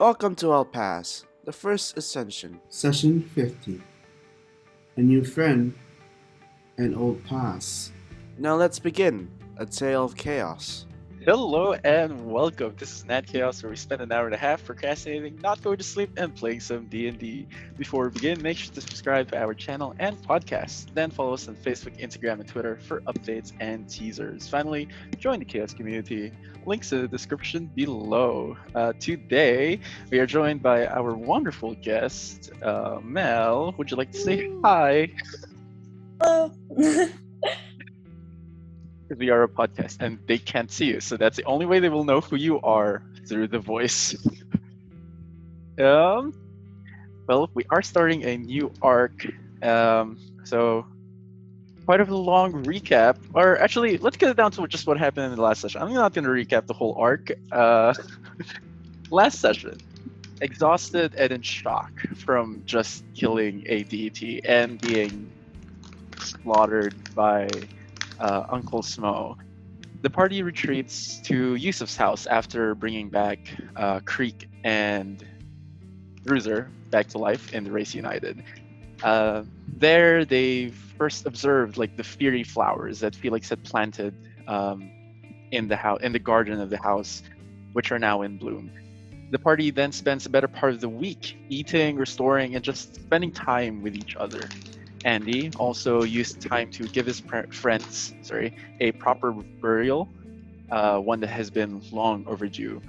Welcome to Alpaz, the first Ascension. Session 50. A new friend, an old pass. Now let's begin a tale of chaos. Hello and welcome. This is NatChaos, where we spend an hour and a half procrastinating, not going to sleep, and playing some D&D. Before we begin, make sure to subscribe to our channel and podcast. Then follow us on Facebook, Instagram, and Twitter for updates and teasers. Finally, join the Chaos community. Links in the description below. Today, we are joined by our wonderful guest, Mel. Would you like to say hi? Hello. Because we are a podcast and they can't see you, so that's the only way they will know who you are, through the voice. Well, we are starting a new arc, so quite a long recap. Or actually, let's get it down to just what happened in the last session. I'm not going to recap the whole arc. Last session, exhausted and in shock from just killing a deity and being slaughtered by Uncle Smo. The party retreats to Yusuf's house after bringing back Creek and Bruiser back to life in the Race United. There, they first observed like the fiery flowers that Felix had planted in the garden of the house, which are now in bloom. The party then spends a better part of the week eating, restoring, and just spending time with each other. Andy also used time to give his friends a proper burial, one that has been long overdue.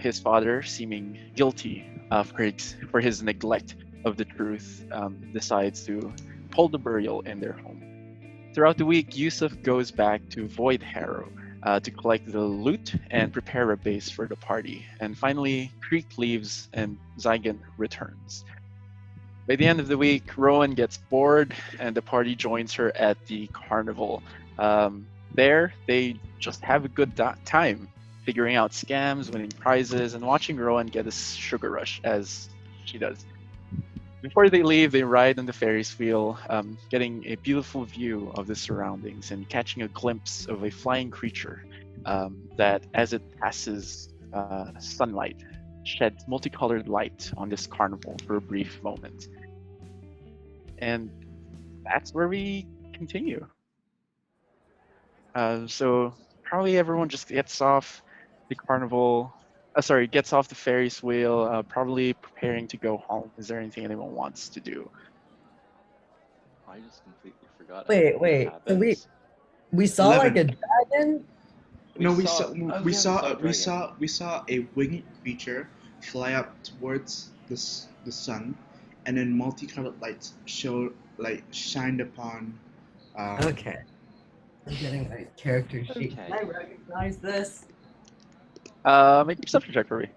His father, seeming guilty for his neglect of the truth, decides to hold the burial in their home. Throughout the week, Yusuf goes back to Void Harrow to collect the loot and prepare a base for the party. And finally, Creek leaves and Zygon returns. By the end of the week, Rowan gets bored and the party joins her at the carnival. There, they just have a good time, figuring out scams, winning prizes, and watching Rowan get a sugar rush as she does. Before they leave, they ride on the Ferris wheel, getting a beautiful view of the surroundings and catching a glimpse of a flying creature that, as it passes sunlight, sheds multicolored light on this carnival for a brief moment. And that's where we continue. So probably everyone just gets off the carnival, gets off the Ferris wheel, probably preparing to go home. Is there anything anyone wants to do? I just completely forgot. Wait. So we saw 11. like a dragon. We saw a winged creature fly up towards the sun, and then multicolored lights shined upon. Okay. I'm getting my character sheet. Okay. Can I recognize this? Make a perception check for me.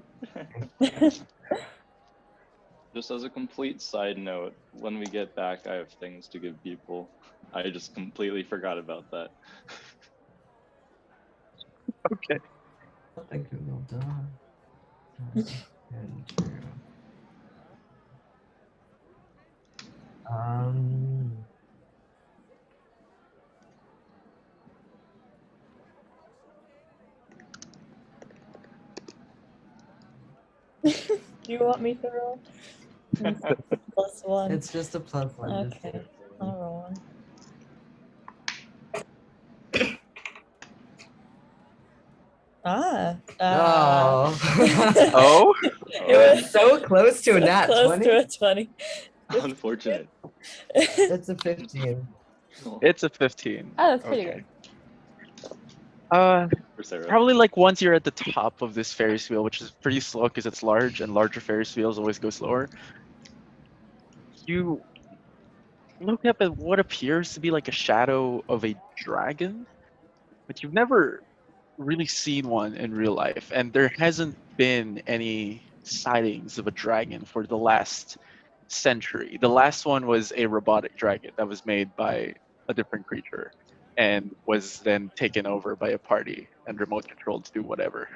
Just as a complete side note, when we get back, I have things to give people. I just completely forgot about that. Okay. I Google dog. And true. Do you want me to roll? +1. It's just a +1. Okay, I'll roll one. Oh. Oh? It was So close to a nat close 20. to a 20. Unfortunate. It's a 15. It's a 15. Oh, that's pretty good. For Sarah. Probably like once you're at the top of this Ferris wheel, which is pretty slow because it's large and larger Ferris wheels always go slower, you look up at what appears to be like a shadow of a dragon, but you've never really seen one in real life, and there hasn't been any sightings of a dragon for the last century. The last one was a robotic dragon that was made by a different creature and was then taken over by a party and remote controlled to do whatever.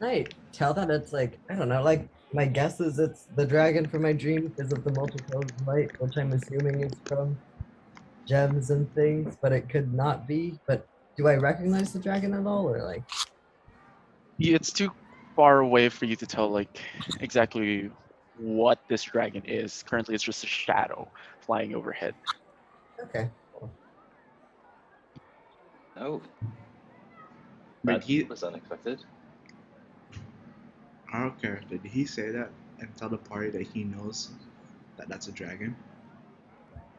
I tell that it's like, I don't know, like my guess is it's the dragon from my dream because of the multicolored light, which I'm assuming is from gems and things, but it could not be. But do I recognize the dragon at all, or like? It's too far away for you to tell like exactly what this dragon is. Currently, it's just a shadow flying overhead. Okay. Cool. Oh, But that he, was unexpected. I don't care. Did he say that and tell the party that he knows that that's a dragon?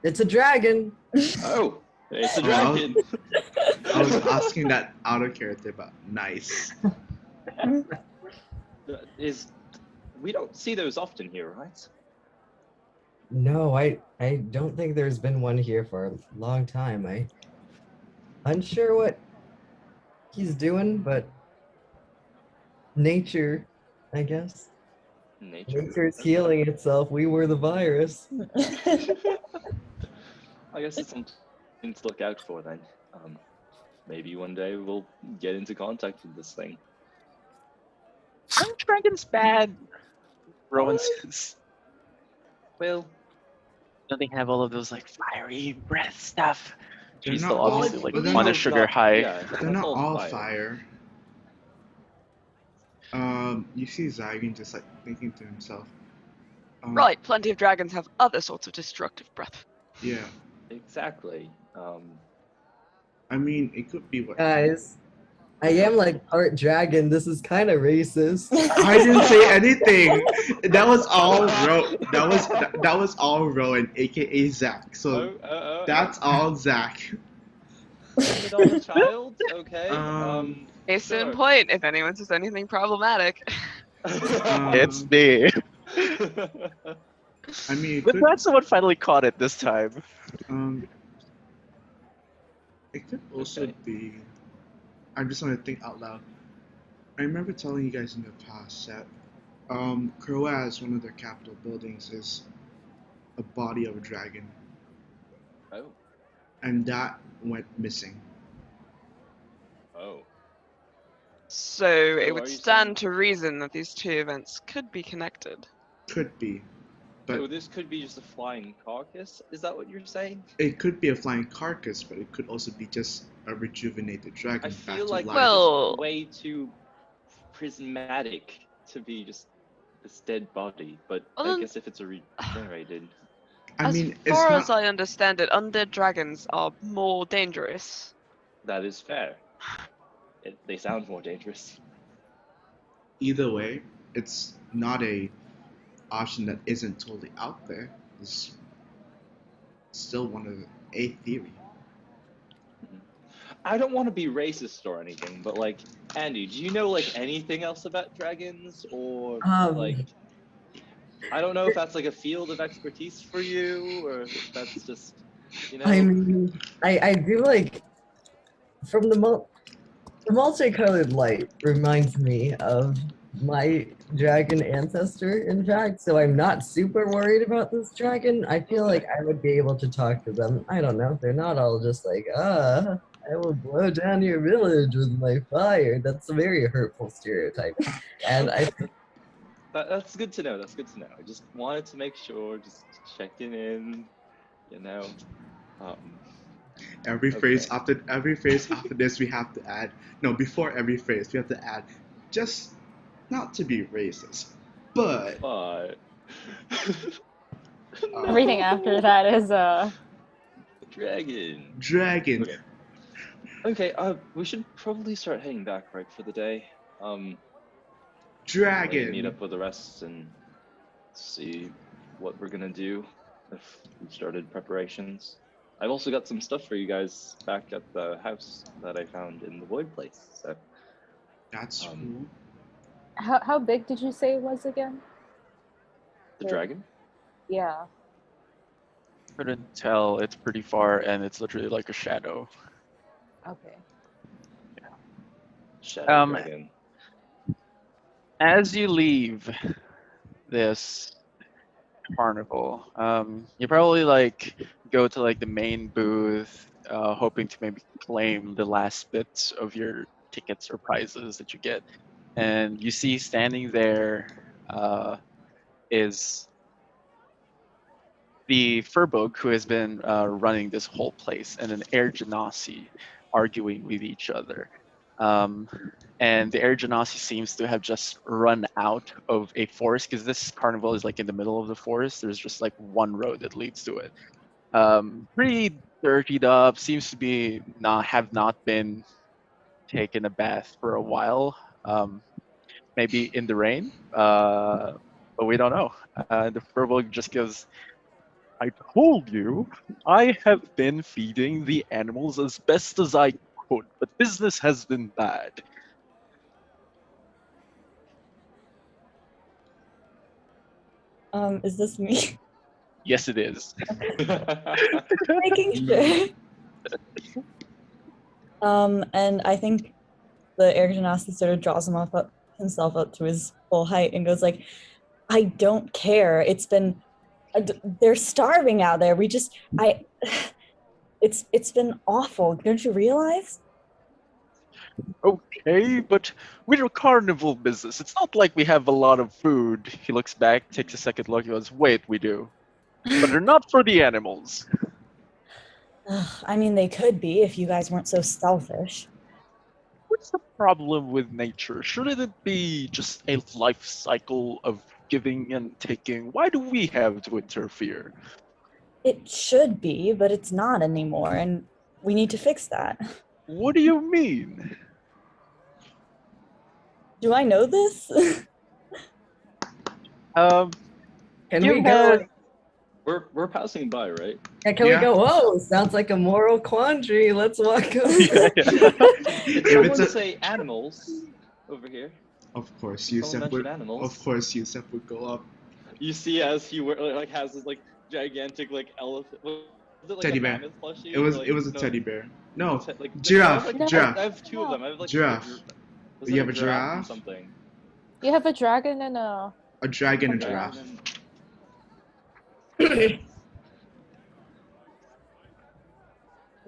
It's a dragon. Oh, it's a Oh, I was- dragon. I was asking that out of character, but nice. We don't see those often here, right? No, I don't think there's been one here for a long time. I unsure what he's doing, but nature, I guess. Nature's healing itself. We were the virus. I guess it's something to look out for then. Maybe one day we'll get into contact with this thing. Aren't dragons bad? Rowan says. Well, Don't they have all of those like fiery breath stuff? They're She's not still all- obviously like but they're on a not- sugar high. Yeah, They're not all fire. fire. You see Zygon just like thinking to himself. Right, plenty of dragons have other sorts of destructive breath. Yeah. Exactly. I mean, it could be what. Guys, I am like part dragon. This is kind of racist. I didn't say anything. That was all Ro. That was all Rowan, aka Zach. So that's all Zach. $100 child. Okay. Case in Sure. point, if anyone says anything problematic. It's me. I mean, it But could, glad someone finally caught it this time. it could also Okay. be. I just want to think out loud. I remember telling you guys in the past that Croaz, one of their capital buildings, is a body of a dragon, Oh. and that went missing. Oh. So it So would are you stand to reason that these two events could be connected. Could be, but So this could be just a flying carcass. Is that what you're saying? it could be a flying carcass, but it could also be just a rejuvenated dragon I back feel to like life. Well- it's way too prismatic to be just this dead body. But Well, I guess if it's a regenerated, I mean, as it's far not. as I understand it, undead dragons are more dangerous. that is fair. They sound more dangerous. Either way, it's not a option that isn't totally out there. It's still one of a theory. I don't want to be racist or anything, but like, Andy, do you know like anything else about dragons, or like, I don't know if that's like a field of expertise for you, or if that's just, you know. I mean, I do like from the multicolored light reminds me of my dragon ancestor, in fact, so I'm not super worried about this dragon. I feel like I would be able to talk to them. I don't know. They're not all just like, I will blow down your village with my fire. That's a very hurtful stereotype. And I That's good to know. That's good to know. I just wanted to make sure, just checking in, you know. Every Okay. phrase after this, we have to add. No, before every phrase, we have to add. Just not to be racist, but But Everything after that is dragon. dragon. Okay. Okay. We should probably start heading back, right, for the day. Maybe Dragon. meet up with the rest and see what we're gonna do if we started preparations. I've also got some stuff for you guys back at the house that I found in the void place. So That's cool. how big did you say it was again? the dragon. Yeah. Couldn't tell. It's pretty far, and it's literally like a shadow. Okay. Shadow Um, dragon. As you leave this carnival, you probably like go to like the main booth, hoping to maybe claim the last bits of your tickets or prizes that you get, and you see standing there is the Furbog who has been running this whole place, and an Air Genasi arguing with each other. and the air genasi seems to have just run out of a forest because this carnival is like in the middle of the forest. There's just like one road that leads to it. Pretty dirtied up. Seems to be not been taken a bath for a while. Maybe in the rain, but we don't know. The Furbolg just goes, I told you, I have been feeding the animals as best as I could, but business has been bad. Is this me? Yes, it is. Making sure. And I think the air genasi sort of draws himself up to his full height and goes like, I don't care. It's been, they're starving out there. It's been awful. Don't you realize? Okay, but we're a carnival business. It's not like we have a lot of food. He looks back, takes a second look, he goes, wait, we do. But they're not for the animals. I mean, they could be if you guys weren't so selfish. What's the problem with nature? Shouldn't it be just a life cycle of giving and taking? Why do we have to interfere? It should be, but it's not anymore, and we need to fix that. What do you mean? Do I know this? Can You we had- go? We're passing by, right? Yeah, can Yeah. we go? Whoa, sounds like a moral quandary. Let's walk over. Yeah. Did If someone it's a- say animals over here? Of course, Someone Yusef mentioned would. animals. Of course, Yusef would go up. You see, as he like has this like gigantic like elephant. Was it like Teddy a bear. mammoth plushie? It was Like, it was a no, teddy bear. No, like giraffe. I have, like, Giraffe. I have two of them. I have like Giraffe. was You it have a and giraffe? something. You have a dragon and a. A dragon and Okay. giraffe.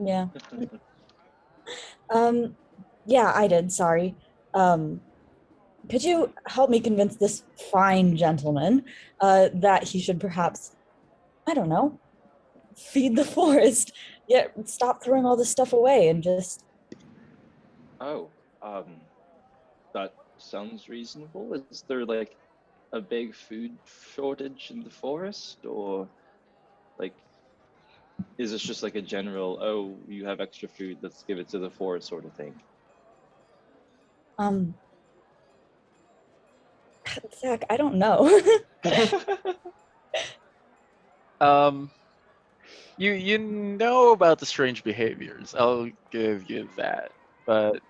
Yeah. Yeah, I did, sorry. Could you help me convince this fine gentleman that he should perhaps, I don't know, feed the forest, yet stop throwing all this stuff away and just... Oh, that sounds reasonable. Is there like a big food shortage in the forest, or like is this just like a general, oh, you have extra food, let's give it to the forest sort of thing? Zach, I don't know. You know about the strange behaviors. I'll give you that. But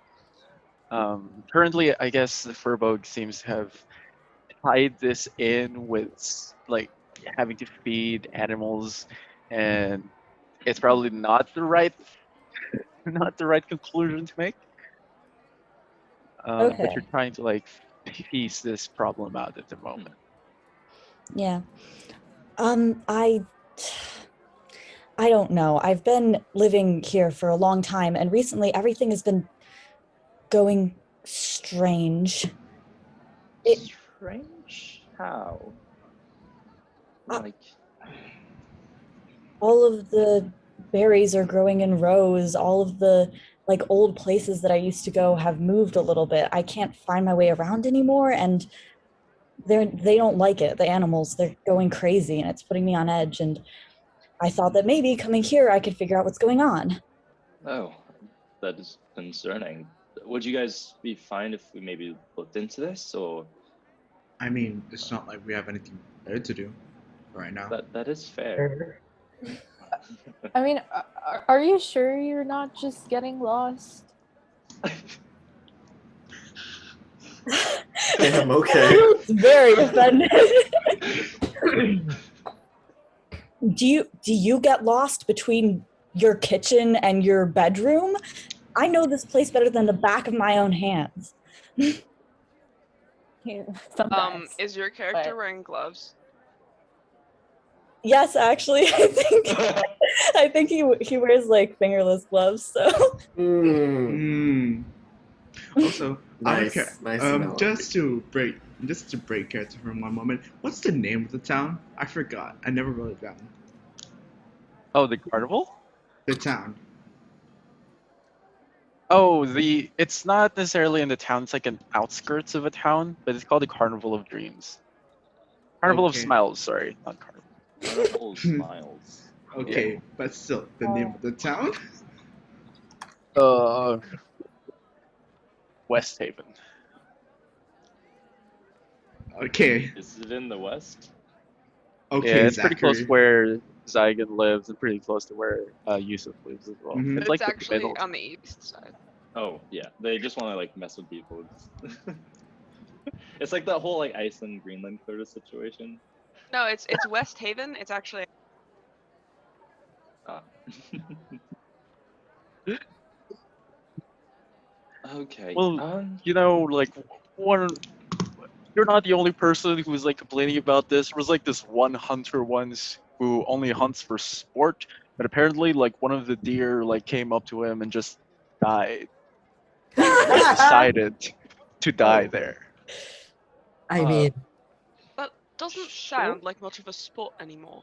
currently, I guess the Furbolg seems to have tied this in with like having to feed animals, and it's probably not the right conclusion to make. But Okay. you're trying to like piece this problem out at the moment. Yeah. I don't know. I've been living here for a long time, and recently everything has been going strange. Strange? How? Uh, Like, all of the berries are growing in rows. All of the like old places that I used to go have moved a little bit. I can't find my way around anymore, and they don't like it. The animals, they're going crazy, and it's putting me on edge. And I thought that maybe coming here I could figure out what's going on. oh, that is concerning. Would you guys be fine if we maybe looked into this, or I mean, it's not like we have anything better to do right now. that is fair. I mean, are you sure you're not just getting lost? Damn, okay. It's very offended. Do you get lost between your kitchen and your bedroom? I know this place better than the back of my own hands. Sometimes. Is your character but- wearing gloves? Yes, actually, I think he wears like fingerless gloves. So Mm. Also, Nice, okay. nice analogy. Just to break character for one moment. What's the name of the town? I forgot. I never wrote it down. Oh, the carnival? The town. Oh, it's not necessarily in the town. It's like an outskirts of a town, but it's called the Carnival of Dreams. Carnival of Okay. Smiles. Sorry, not Carnival. Carnival Smiles. Okay, but still, the name of the town? West Haven. Okay. Is it in the west? Okay, Yeah, it's pretty close Zachary. to where Zygon lives, and pretty close to where Yusuf lives as well. Mhm. But It's like it's the actually middle. on the east side. Oh yeah, they just want to like mess with people. It's like that whole like Iceland Greenland sort of situation. No, it's West Haven. It's actually Ah. Okay. Well, you know, like you're not the only person who's like complaining about this. There was like this one hunter once who only hunts for sport, but apparently like one of the deer like came up to him and just died. Like decided to die there. I mean, that doesn't Sure. sound like much of a sport anymore.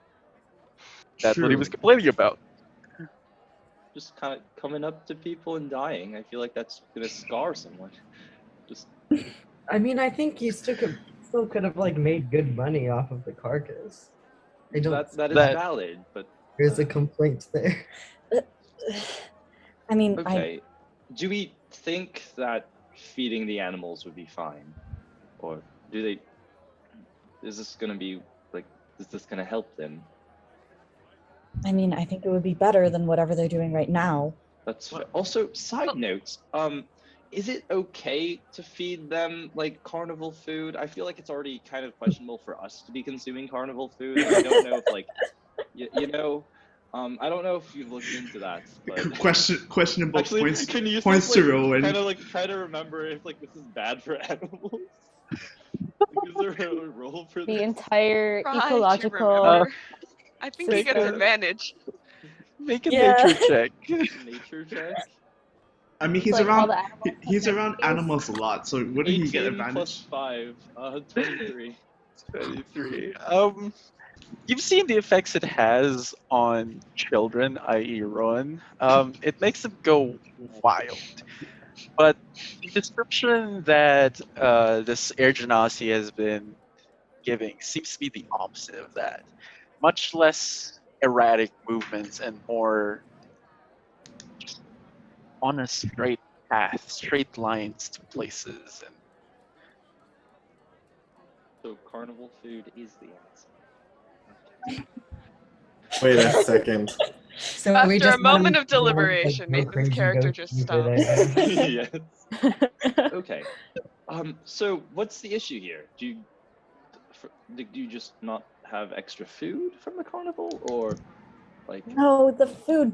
That's what he was True. complaining about. Just kind of coming up to people and dying. I feel like that's gonna scar someone. Just I mean, I think you still could have like made good money off of the carcass. I don't. that is that- valid, but There's a complaint there. I mean, okay. Do we think that feeding the animals would be fine, or do they? Is this gonna be like? Is this gonna help them? I mean, I think it would be better than whatever they're doing right now. That's also side notes. Is it okay to feed them like carnival food? I feel like it's already kind of questionable for us to be consuming carnival food. I don't know if like, you know, I don't know if you've looked into that. But Questionable actually, points. can you Points to Rowan. kind of like try to remember if like this is bad for animals? Like, is there a role for The this? entire Try to ecological. remember. I think he system. gets advantage. Make a Yeah. nature check. Nature check. I mean, he's Like, all around. the animals He's have around names. animals a lot, so wouldn't he get 18 plus advantage? 5, 23. 23. You've seen the effects it has on children, i.e., Rowan. It makes them go wild. But the description that this Air Genasi has been giving seems to be the opposite of that. Much less erratic movements and more just on a straight path, straight lines to places. And So carnival food is the answer. Wait a second. So After we a just moment let of him go, like, deliberation, go Nathan's crazy, character go just stupid, I stopped. guess. Yes. Okay. So what's the issue here? Do you just not have extra food from the carnival, or like? No, the food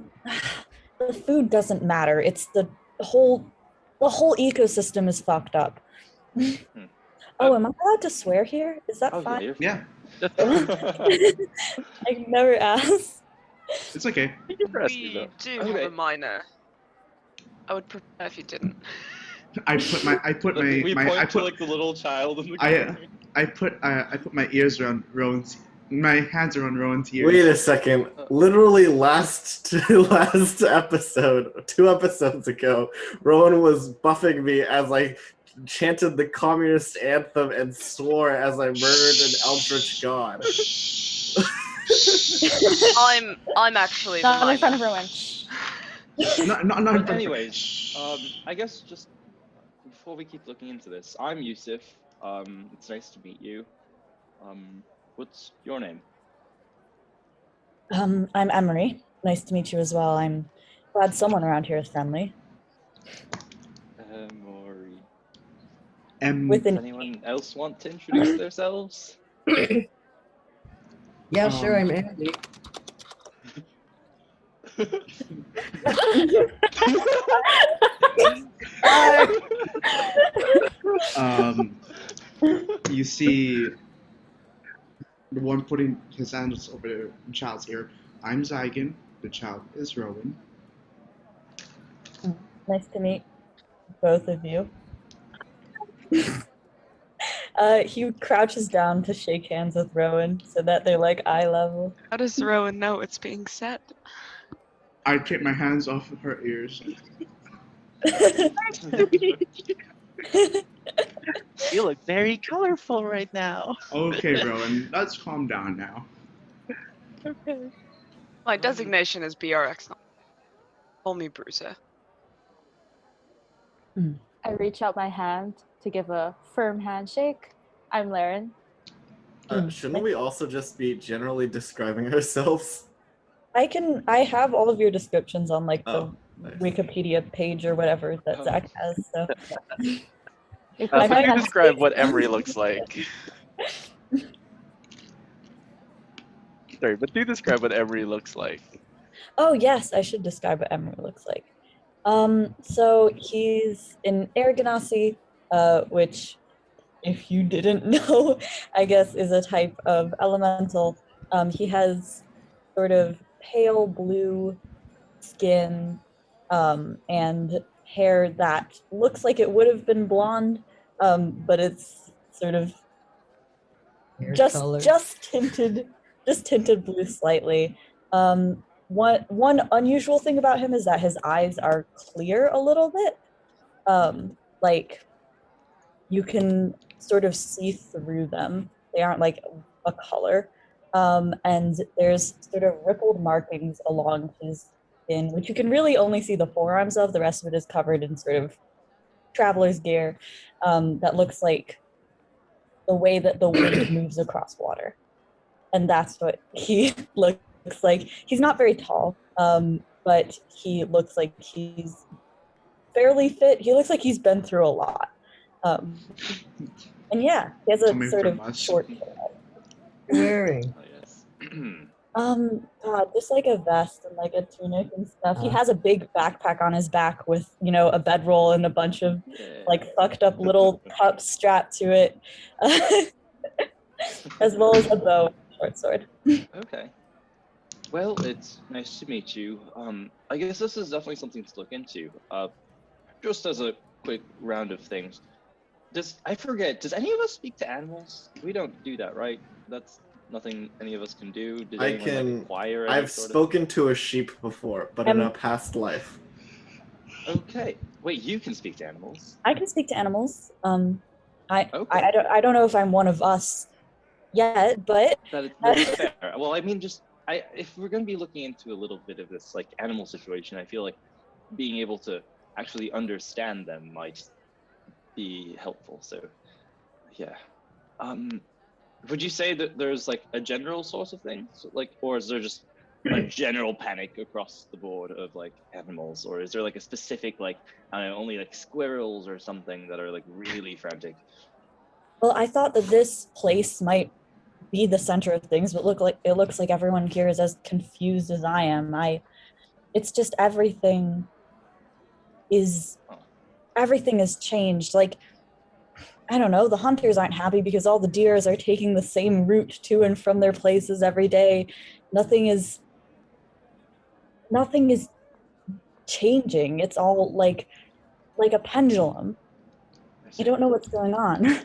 doesn't matter. It's the whole ecosystem is fucked up. Oh, am I allowed to swear here? Is that Oh fine? yeah. Yeah, I never asked. it's okay. We do have Okay. a minor. I would prefer if you didn't. I put my We point I to put like the little child in the I corner. I put my ears around Rowan's, my hands around Rowan's ears. Wait a second. Literally last episode, 2 episodes ago, Rowan was buffing me as I chanted the communist anthem and swore as I murdered an eldritch god. I'm actually the Not in minor. front of everyone. Not But in front- anyways, I guess just before we keep looking into this, I'm Yusuf. It's nice to meet you. What's your name? I'm Emery. Nice to meet you as well. I'm glad someone around here is friendly. Maury. With Does an anyone else want to introduce themselves? Yeah, sure, I'm Andy. You see the one putting his hands over the child's ear. I'm Zygon. The child is Rowan. Nice to meet both of you. He crouches down to shake hands with Rowan so that they're like eye level. How does Rowan know it's being said? I take my hands off of her ears. You look very colorful right now. Okay, Rowan, let's calm down now. Okay. My designation is BRX. Call me Bruiser. I reach out my hand to give a firm handshake. I'm Laren. Shouldn't we also just be generally describing ourselves? I have all of your descriptions on like the Nice. Wikipedia page or whatever that Zach has. So You I put Can might you have describe to- what Emery looks like? Sorry, but do describe what Emery looks like. Oh yes, I should describe what Emery looks like. So he's in Air Ganassi, which, if you didn't know, I guess is a type of elemental. He has sort of pale blue skin, and hair that looks like it would have been blonde, but it's sort of Hair just color. tinted blue slightly. One unusual thing about him is that his eyes are clear a little bit. Like you can sort of see through them. They aren't like a color. And there's sort of rippled markings along his skin, which you can really only see the forearms of. The rest of it is covered in sort of traveler's gear, that looks like the way that the wind moves across water. And that's what he looks like. He's not very tall, but he looks like he's fairly fit. He looks like he's been through a lot. And yeah, he has a Coming sort of from us. short. Wearing. Oh, yes. God, just like a vest and like a tunic and stuff. He Uh-huh. has a big backpack on his back with, a bedroll and a bunch of like fucked up little cups strapped to it, as well as a bow and a short sword. Okay. Well, it's nice to meet you. I guess this is definitely something to look into. Just as a quick round of things. Does any of us speak to animals? We don't do that, right? That's nothing any of us can do. Did anyone like, acquire any I've sort spoken to a sheep before, but in a past life. Okay. Wait, you can speak to animals? I can speak to animals. Okay. I don't know if I'm one of us yet, but That's fair. Well, I mean, if we're going to be looking into a little bit of this like animal situation, I feel like being able to actually understand them might be helpful. So, yeah. Would you say that there's like a general source of things, like, or is there just a general panic across the board of like animals, or is there like a specific like, I don't know, only like squirrels or something that are like really frantic? well, I thought that this place might be the center of things, but it looks like everyone here is as confused as I am. It's just everything is changed. Like, I don't know, the hunters aren't happy because all the deers are taking the same route to and from their places every day. Nothing is changing. It's all like a pendulum. I don't know what's going on.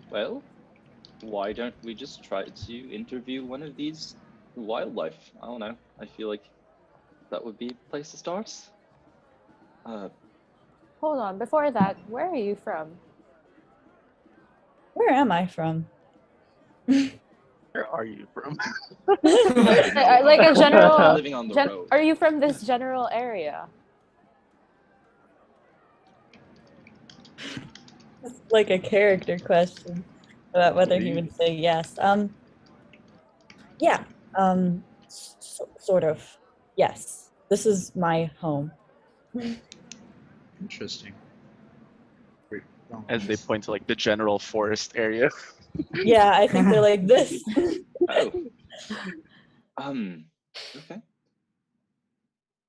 Well, why don't we just try to interview one of these wildlife? I don't know. I feel like that would be a place to start. Hold on, before that, where are you from? Where am I from? Where are you from? Like a general. Living on the road. Are you from this general area? It's like a character question about whether he would say yes. Yeah. Sort of. Yes. This is my home. Interesting. Wait, wrong. As they point to like the general forest area. Yeah, I think they're like this. Oh. Okay.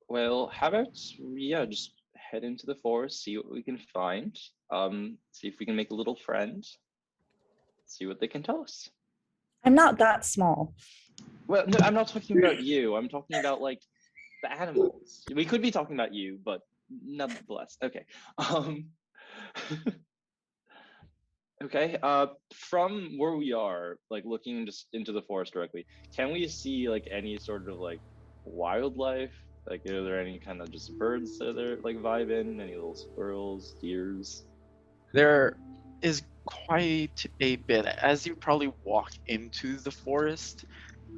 Well, how about just head into the forest, see what we can find. See if we can make a little friend. See what they can tell us. I'm not that small. Well, no, I'm not talking about you. I'm talking about like the animals. We could be talking about you, but nonetheless. Okay. Okay. From where we are, like looking just into the forest directly, can we see like any sort of like wildlife Like, are there any kind of just birds that are like vibing? Any little squirrels, deers? There is quite a bit. As you probably walk into the forest,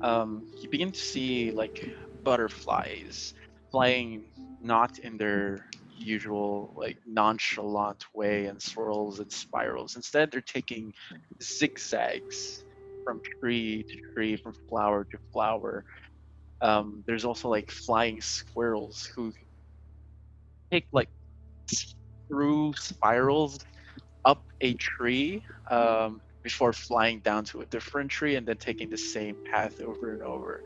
you begin to see like butterflies flying not in their usual like nonchalant way and swirls and spirals. Instead, they're taking zigzags from tree to tree, from flower to flower. There's also like flying squirrels who take like through spirals up a tree before flying down to a different tree and then taking the same path over and over.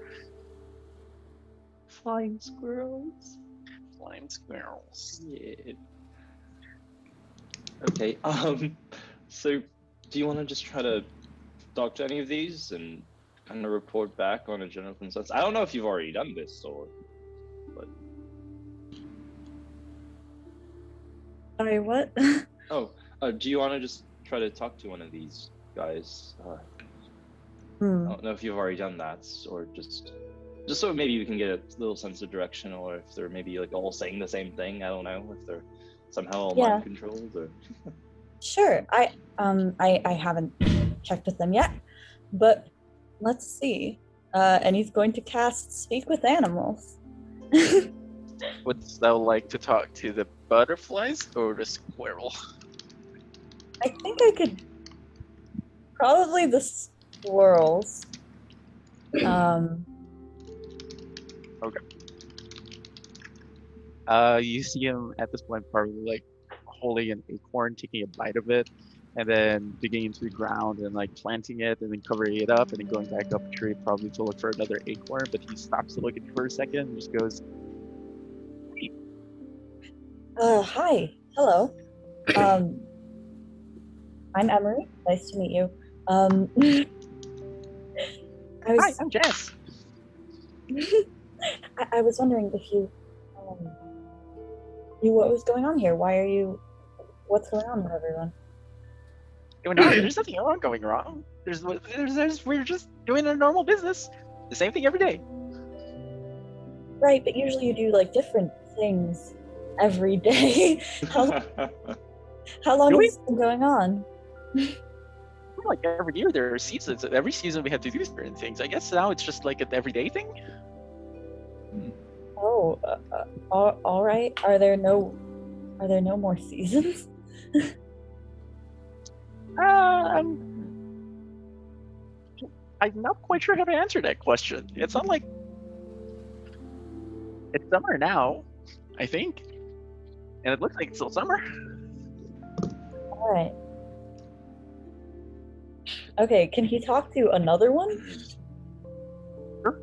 Flying squirrels. Flying squirrels. Yeah. Okay. So, do you want to just try to talk to any of these and kind of report back on a general consensus? I don't know if you've already done this or, but. Sorry, what? Oh, do you want to just try to talk to one of these guys? I don't know if you've already done that, or just so maybe we can get a little sense of direction, or if they're maybe like all saying the same thing. I don't know if they're somehow all mind controlled or. Sure. I haven't checked with them yet, but let's see. And he's going to cast Speak with Animals. Would thou like to talk to the butterflies or the squirrel? I think I could probably the squirrels. Okay. You see him at this point probably like holding an acorn, taking a bite of it, and then digging into the ground and like planting it and then covering it up and then going back up a tree probably to look for another acorn, but he stops to look at it for a second and just goes, Hi. Hello. I'm Emery. Nice to meet you. Hi, I'm Jess. I was wondering if you knew what was going on here. What's going on with everyone? There's nothing wrong going wrong. We're just doing a normal business. The same thing every day. Right, but usually you do like different things every day. How long has this been going on? Like every year there are seasons. Every season we have to do certain things. I guess now it's just like an everyday thing. Oh, all right. Are there no more seasons? I'm not quite sure how to answer that question. It's not like it's summer now, I think, and it looks like it's still summer. All right. Okay, can he talk to another one? Sure.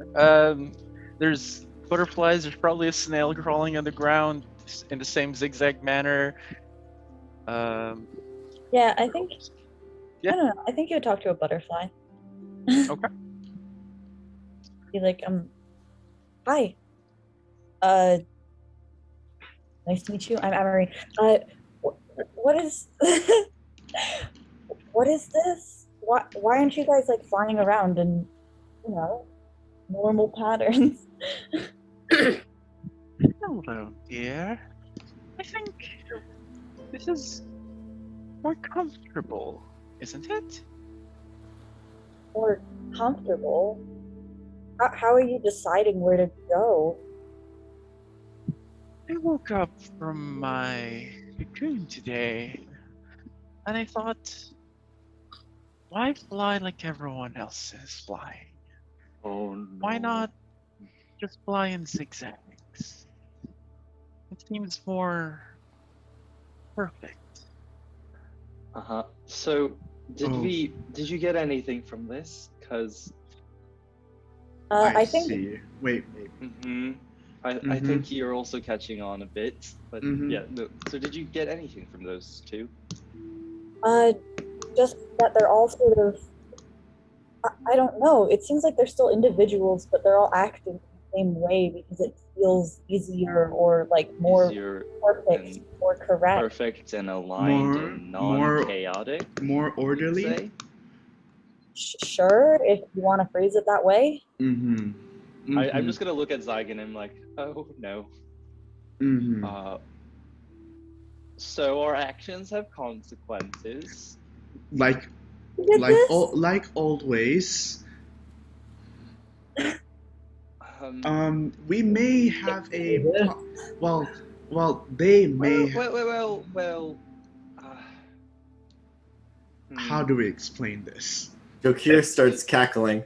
There's butterflies. There's probably a snail crawling on the ground in the same zigzag manner. Yeah, I think. Yeah. I don't know. I think you would talk to a butterfly. Okay. Be like, hi. Nice to meet you. I'm Emery. What is what is this? Why aren't you guys like flying around in, normal patterns? Hello, dear. I think this is more comfortable, isn't it? More comfortable? How are you deciding where to go? I woke up from my cocoon today, and I thought, why fly like everyone else is flying? Oh no. Why not just fly in zigzags? It seems more perfect. So, did you get anything from this? Because I think. See. Wait. I think you're also catching on a bit, but yeah. No, so did you get anything from those two? Just that they're all sort of. I don't know. It seems like they're still individuals, but they're all acting the same way because it feels easier or like more perfect, more correct. Perfect and aligned and non-chaotic. More orderly. Say? Sure, if you want to phrase it that way. I'm just gonna look at Zygon and I'm like, oh no. So our actions have consequences. Like Did this? like always. We may have a well, they may. Well. How do we explain this? Jokir starts cackling.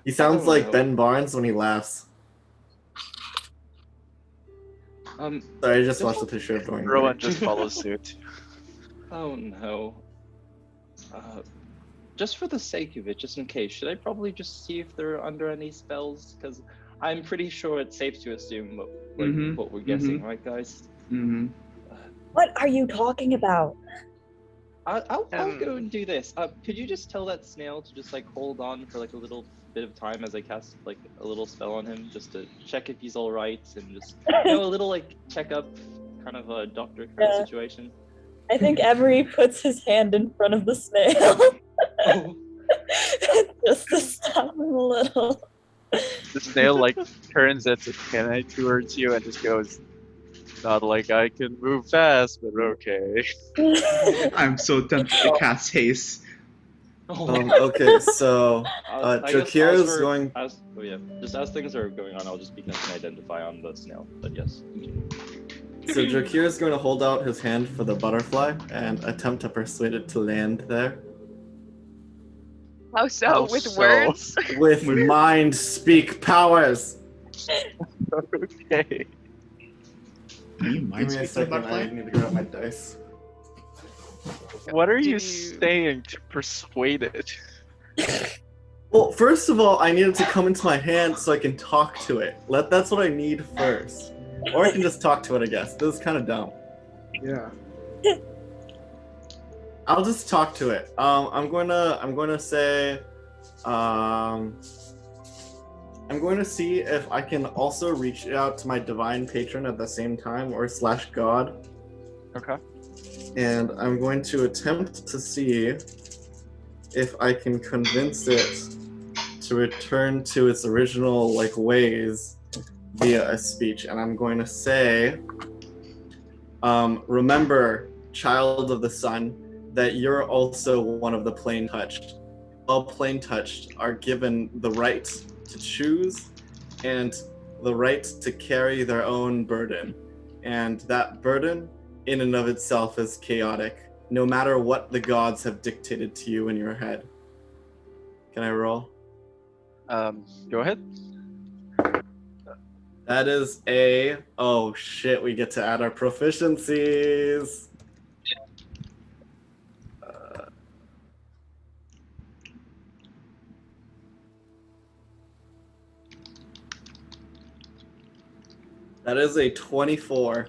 He sounds Oh, like no. Ben Barnes when he laughs. Sorry, I just watched the picture of Dorian. Rowan just follows suit. Oh no. Just for the sake of it, just in case, should I probably just see if they're under any spells? Because I'm pretty sure it's safe to assume what we're guessing, right, guys? What are you talking about? I'll go and do this. Could you just tell that snail to just like hold on for like a little bit of time as I cast like a little spell on him, just to check if he's all right and just a little like checkup, kind of a doctor kind of situation. I think Emery puts his hand in front of the snail. Just to stop him a little. The snail like turns its antennae towards you and just goes, "Not like I can move fast, but okay." I'm so tempted to cast haste. Okay, so Jokir is going. Just as things are going on, I'll just begin to identify on the snail. But yes. So Jokir is going to hold out his hand for the butterfly and attempt to persuade it to land there. How so? With words? With mind speak powers. Okay. Give me a second, I need to grab my dice. What are you saying to persuade it? Well, first of all, I need it to come into my hand so I can talk to it. That's what I need first. Or I can just talk to it, I guess. This is kind of dumb. Yeah. I'll just talk to it. I'm going to say, I'm going to see if I can also reach out to my divine patron at the same time, or / god. Okay. And I'm going to attempt to see if I can convince it to return to its original ways via a speech. And I'm going to say, remember, child of the sun, that you're also one of the plain touched. All plain touched are given the right to choose and the right to carry their own burden. And that burden in and of itself is chaotic, no matter what the gods have dictated to you in your head. Can I roll? Go ahead. That is oh shit, we get to add our proficiencies. That is a 24.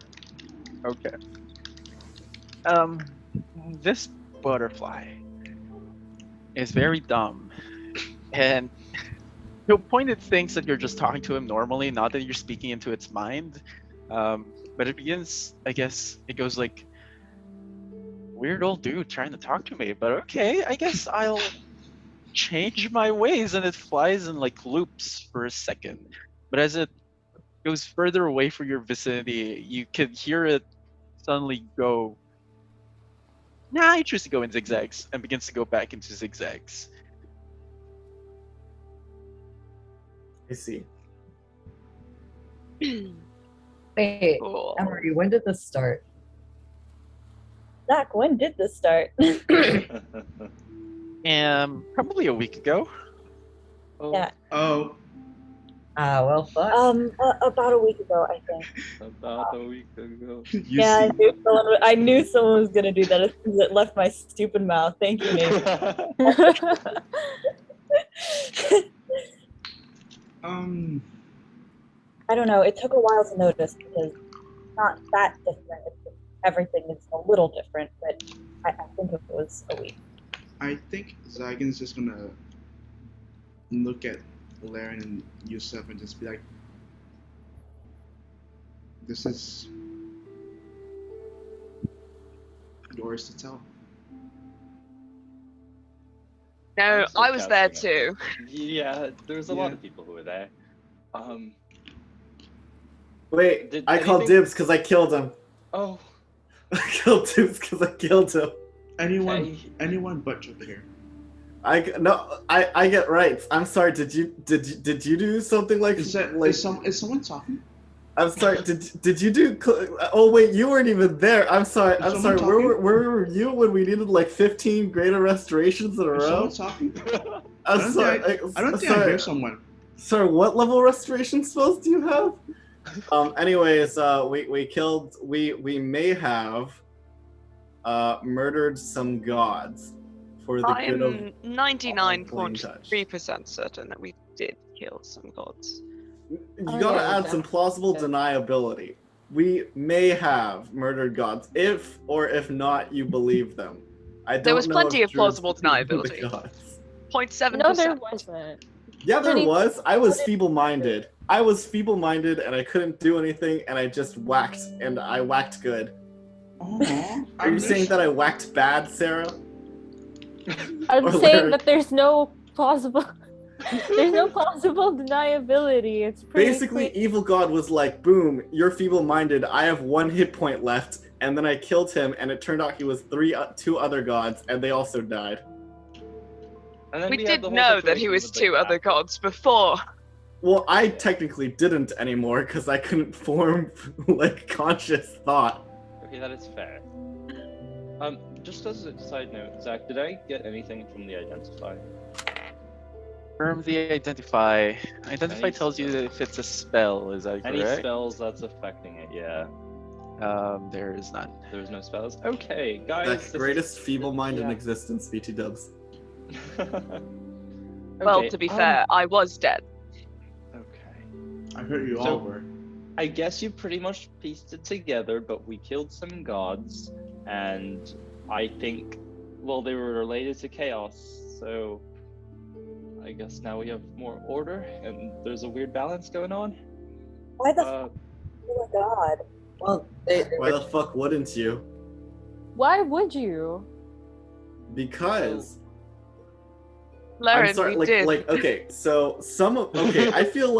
Okay. This butterfly is very dumb, and he'll point at things that you're just talking to him normally, not that you're speaking into its mind. But it begins, I guess, it goes like, weird old dude trying to talk to me, but okay, I guess I'll change my ways, and it flies in loops for a second. But as it goes further away from your vicinity, you can hear it suddenly go, I choose to go in zigzags, and begins to go back into zigzags. I see. Wait, Cool. Emery, when did this start? Zach, when did this start? Probably a week ago. Yeah. Oh. Well, fuck. About a week ago, I think. About a week ago. Yeah, I knew someone was gonna do that as soon as it left my stupid mouth. Thank you, Nate. I don't know. It took a while to notice because it's not that different. It's just everything is a little different, but I think it was a week. I think Zygon's just gonna look at Laren and Yusuf and just be like, this is yours to tell. No, I'm still I was there casting it. too. Yeah, there was a lot Yeah. of people who were there. Wait, Did I called anything- dibs because I killed him. Oh, I killed dibs because I killed him. Anyone but Chuck here. I get rights. I'm sorry. Did you do something like Is someone talking? I'm sorry. Did you do? Oh wait, you weren't even there. I'm sorry. Is I'm someone sorry. Where talking? were you when we needed like 15 greater restorations in a Is row? someone talking? I'm sorry. I don't think I hear someone. Sorry, what level restoration spells do you have? Anyways, we may have murdered some gods for the I good of am plain 99.3% certain that we did kill some gods. You Oh, gotta yeah, add some plausible deniability. We may have murdered gods, if not, you believe them. I don't There was know plenty if of plausible druids believe deniability. the gods. 0.7%. No, there wasn't. Yeah, there Pretty- was. I was feeble-minded. And I couldn't do anything, and I just whacked, and I whacked good. Aww, Are you saying that I whacked bad, Sarah? I'm Or saying Larry. that there's no plausible deniability. It's pretty Basically, clear. Evil God was like, boom, you're feeble-minded, I have 1 hit point left, and then I killed him, and it turned out he was 2 other gods, and they also died. and then We had did the whole know that he situation was with the 2 other cat. gods before. Well, I technically didn't anymore, because I couldn't form, like, conscious thought. Okay, that is fair. Just as a side note, Zach, did I get anything from the identify? Confirm the identify. Identify Any tells you spell? if it's a spell. Is that Any correct? spells that's affecting it? Yeah. There is none. There's no spells. Okay, guys. The this greatest feeble mind in yeah. existence, BT dubs. Well, Okay, to be fair, I was dead. Okay. I heard you So- all were. I guess you pretty much pieced it together, but we killed some gods, and I think, well, they were related to chaos, so I guess now we have more order, and there's a weird balance going on. Why the Uh, oh my god. Well, Why the fuck wouldn't you? Why would you? Because Laren, I'm sorry, we did. okay, so I feel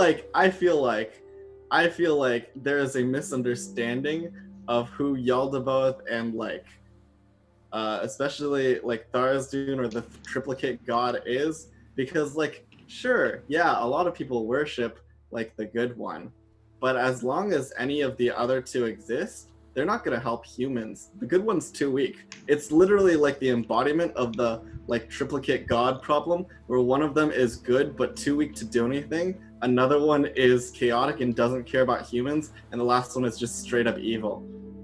like there is a misunderstanding of who Yaldabaoth and especially like Tharizdun or the triplicate god is, because sure, yeah, a lot of people worship like the good one, but as long as any of the other 2 exist, they're not gonna help humans. The good one's too weak. It's literally like the embodiment of the triplicate god problem, where one of them is good but too weak to do anything, another one is chaotic and doesn't care about humans, and the last one is just straight up evil.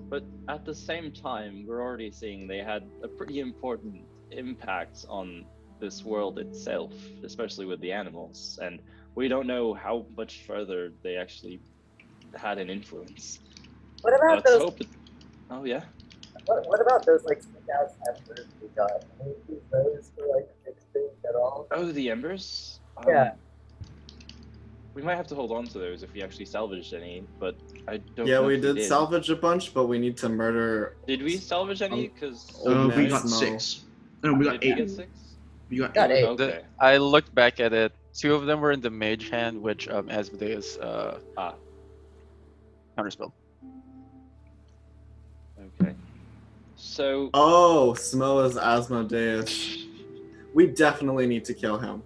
but at the same time, we're already seeing they had a pretty important impact on this world itself, especially with the animals, and we don't know how much further they actually had an influence. What about Let's those? hope. Oh yeah. what about those stick out embers we got? Can we use those to fix things at all? Oh, the embers. Yeah. We might have to hold on to those if we actually salvaged any, but I don't. Yeah, know we if did salvage a bunch, but we need to murder. Did we salvage any? Because Old We man got Smo. 6. No, we got did we 8. get 6? We got Got 8. eight. Okay. I looked back at it. 2 of them were in the mage hand, which Asmodeus counterspell. Okay. So Oh, Smo is Asmodeus. We definitely need to kill him.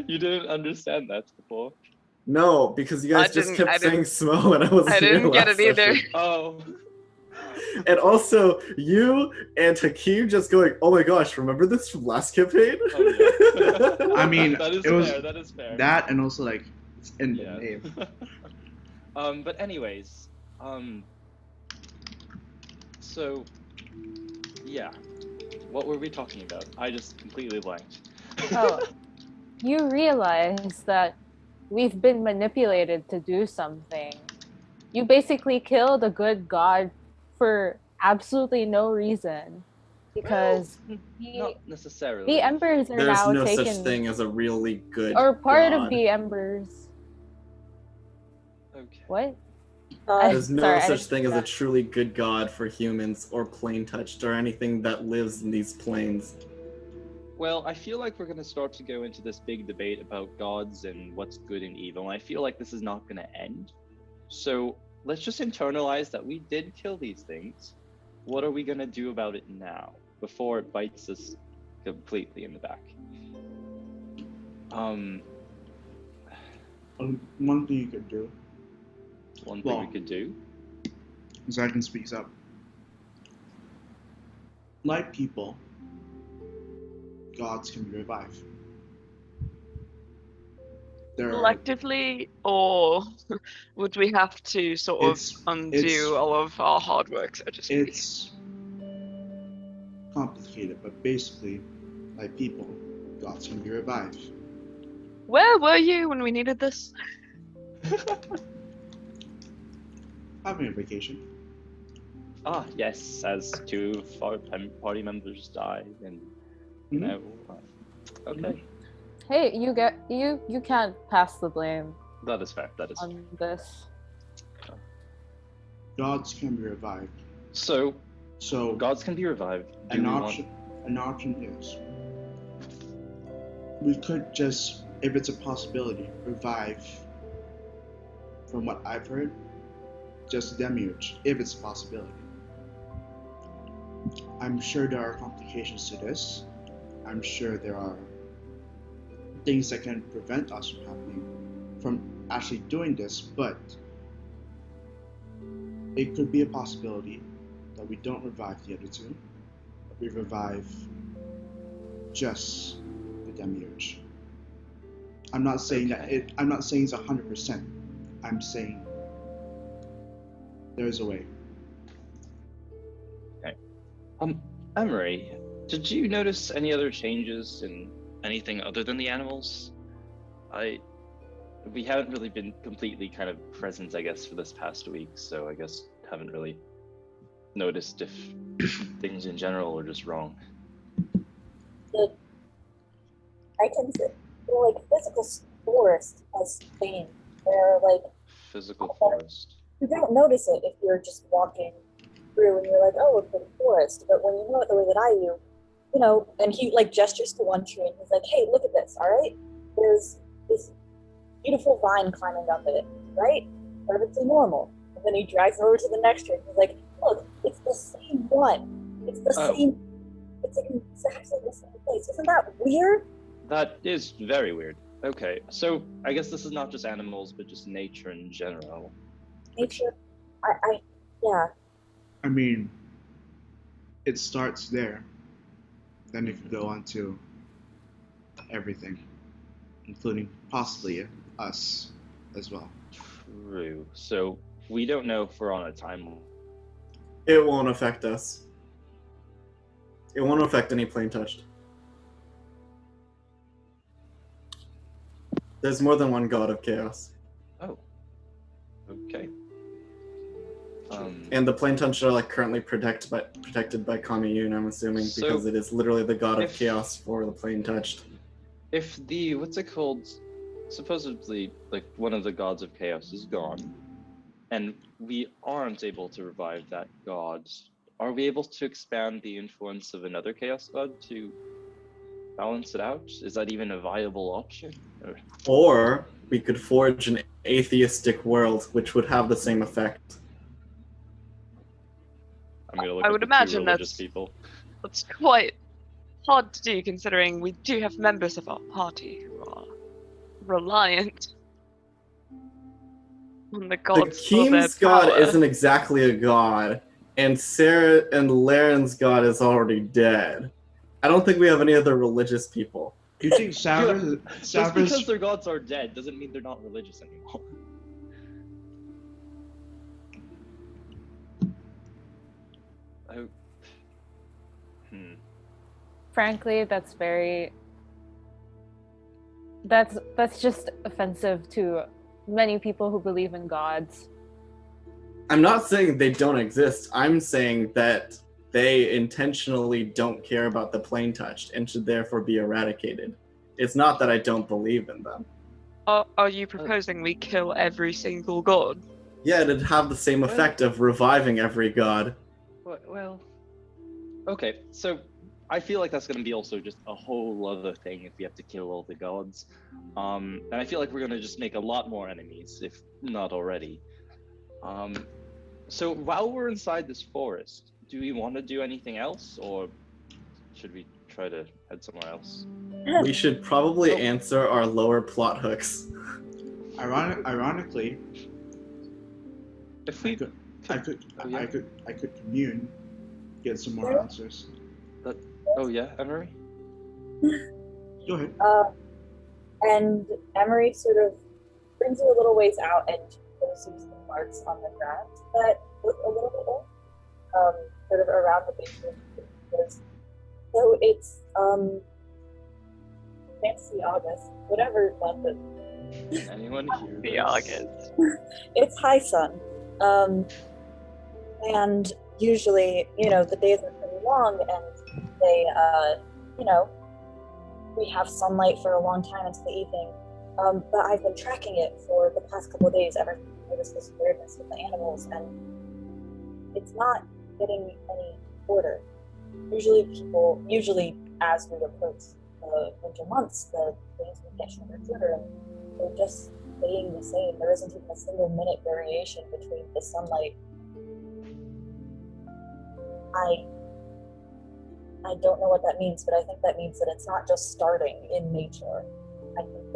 you didn't understand that before. No, because you guys I just didn't- kept I saying didn't- Smo, and I wasn't I here didn't get last it either. session. Oh. And also, you and Hakeem just going, oh my gosh, remember this from last campaign? Oh, yeah. I mean, that is it was fair. That is fair. That and also it's in the Yeah. name. But anyways, so yeah, what were we talking about? I just completely blanked. Oh, you realize that we've been manipulated to do something. You basically killed a good god for absolutely no reason, because Not necessarily. the embers are There's now no taken, such thing as a really good or part god. of the embers. Okay. What? There's no Sorry, I such didn't- thing as a truly good god for humans or plane touched or anything that lives in these planes. Well, I feel like we're going to start to go into this big debate about gods and what's good and evil. And I feel like this is not going to end. So let's just internalize that we did kill these things. What are we going to do about it now before it bites us completely in the back? One thing you could do. One thing we could do. So I can speak up. Like people, gods can be revived. Collectively, or would we have to sort of undo all of our hard work, so to speak? It's complicated, but basically, like people, gods can be revived. Where were you when we needed this? Having a vacation. Ah, yes, as two of our party members died, and you know. Okay. Hey, you can't pass the blame That is fair. That is on this. Gods can be revived. So gods can be revived. An option is we could just, if it's a possibility, revive. From what I've heard, just demiurge, if it's a possibility. I'm sure there are complications to this. I'm sure there are things that can prevent us from actually doing this, but it could be a possibility that we don't revive the other two, but we revive just the demiurge. I'm not saying I'm not saying it's 100%. I'm saying there's a way. Okay. Emery, did you notice any other changes in anything other than the animals? We haven't really been completely kind of present, I guess, for this past week, so I guess haven't really noticed if things in general are just wrong. The items that feel like physical forest has changed. They're like physical forest. You don't notice it if you're just walking through and you're like, oh, look at the forest. But when you know it the way that I do, you know, and he like gestures to one tree and he's like, hey, look at this, all right? There's this beautiful vine climbing up it, right? Perfectly normal. And then he drags it over to the next tree and he's like, look, it's the same one. It's the same, it's exactly the same place. Isn't that weird? That is very weird. Okay, so I guess this is not just animals, but just nature in general. Nature, yeah. I mean, it starts there. Then it could go on to everything, including possibly us as well. True. So we don't know if we're on a timeline. It won't affect us. It won't affect any plane touched. There's more than one god of chaos. Oh. Okay. And the plane touched are like currently protected by Kamiyun, I'm assuming, because it is literally the god of chaos for the plane touched. If the supposedly like one of the gods of chaos is gone, and we aren't able to revive that god, are we able to expand the influence of another chaos god to balance it out? Is that even a viable option? Or we could forge an atheistic world, which would have the same effect. I'm gonna look I at would the imagine religious people. That's quite hard to do, considering we do have members of our party who are reliant on the gods The for their King's god power. isn't exactly a god, and Sarah and Laren's god is already dead. I don't think we have any other religious people. Do you think Savers? Just because their gods are dead doesn't mean they're not religious anymore. Frankly, that's just offensive to many people who believe in gods. I'm not saying they don't exist. I'm saying that they intentionally don't care about the plane touched and should therefore be eradicated. It's not that I don't believe in them. Are you proposing we kill every single god? Yeah, it'd have the same effect of reviving every god. Well, okay, so I feel like that's gonna be also just a whole other thing if we have to kill all the gods. And I feel like we're gonna just make a lot more enemies, if not already. So while we're inside this forest, do we want to do anything else, or should we try to head somewhere else? We should probably answer our lower plot hooks. Ironically, If we I could commune, get some more answers. Oh yeah, Emery? Go ahead. And Emery sort of brings you a little ways out and shows you some marks on the ground that look a little bit old, sort of around the basement. So it's fancy August, whatever month it is. Anyone here? The August. It's high sun. And usually, the days are pretty long and they, we have sunlight for a long time into the evening. But I've been tracking it for the past couple of days ever since I noticed this weirdness with the animals, and it's not getting any shorter. Usually as we approach the winter months, the days will get shorter and shorter, and they're just staying the same. There isn't even a single minute variation between the sunlight. I don't know what that means, but I think that means that it's not just starting in nature. I think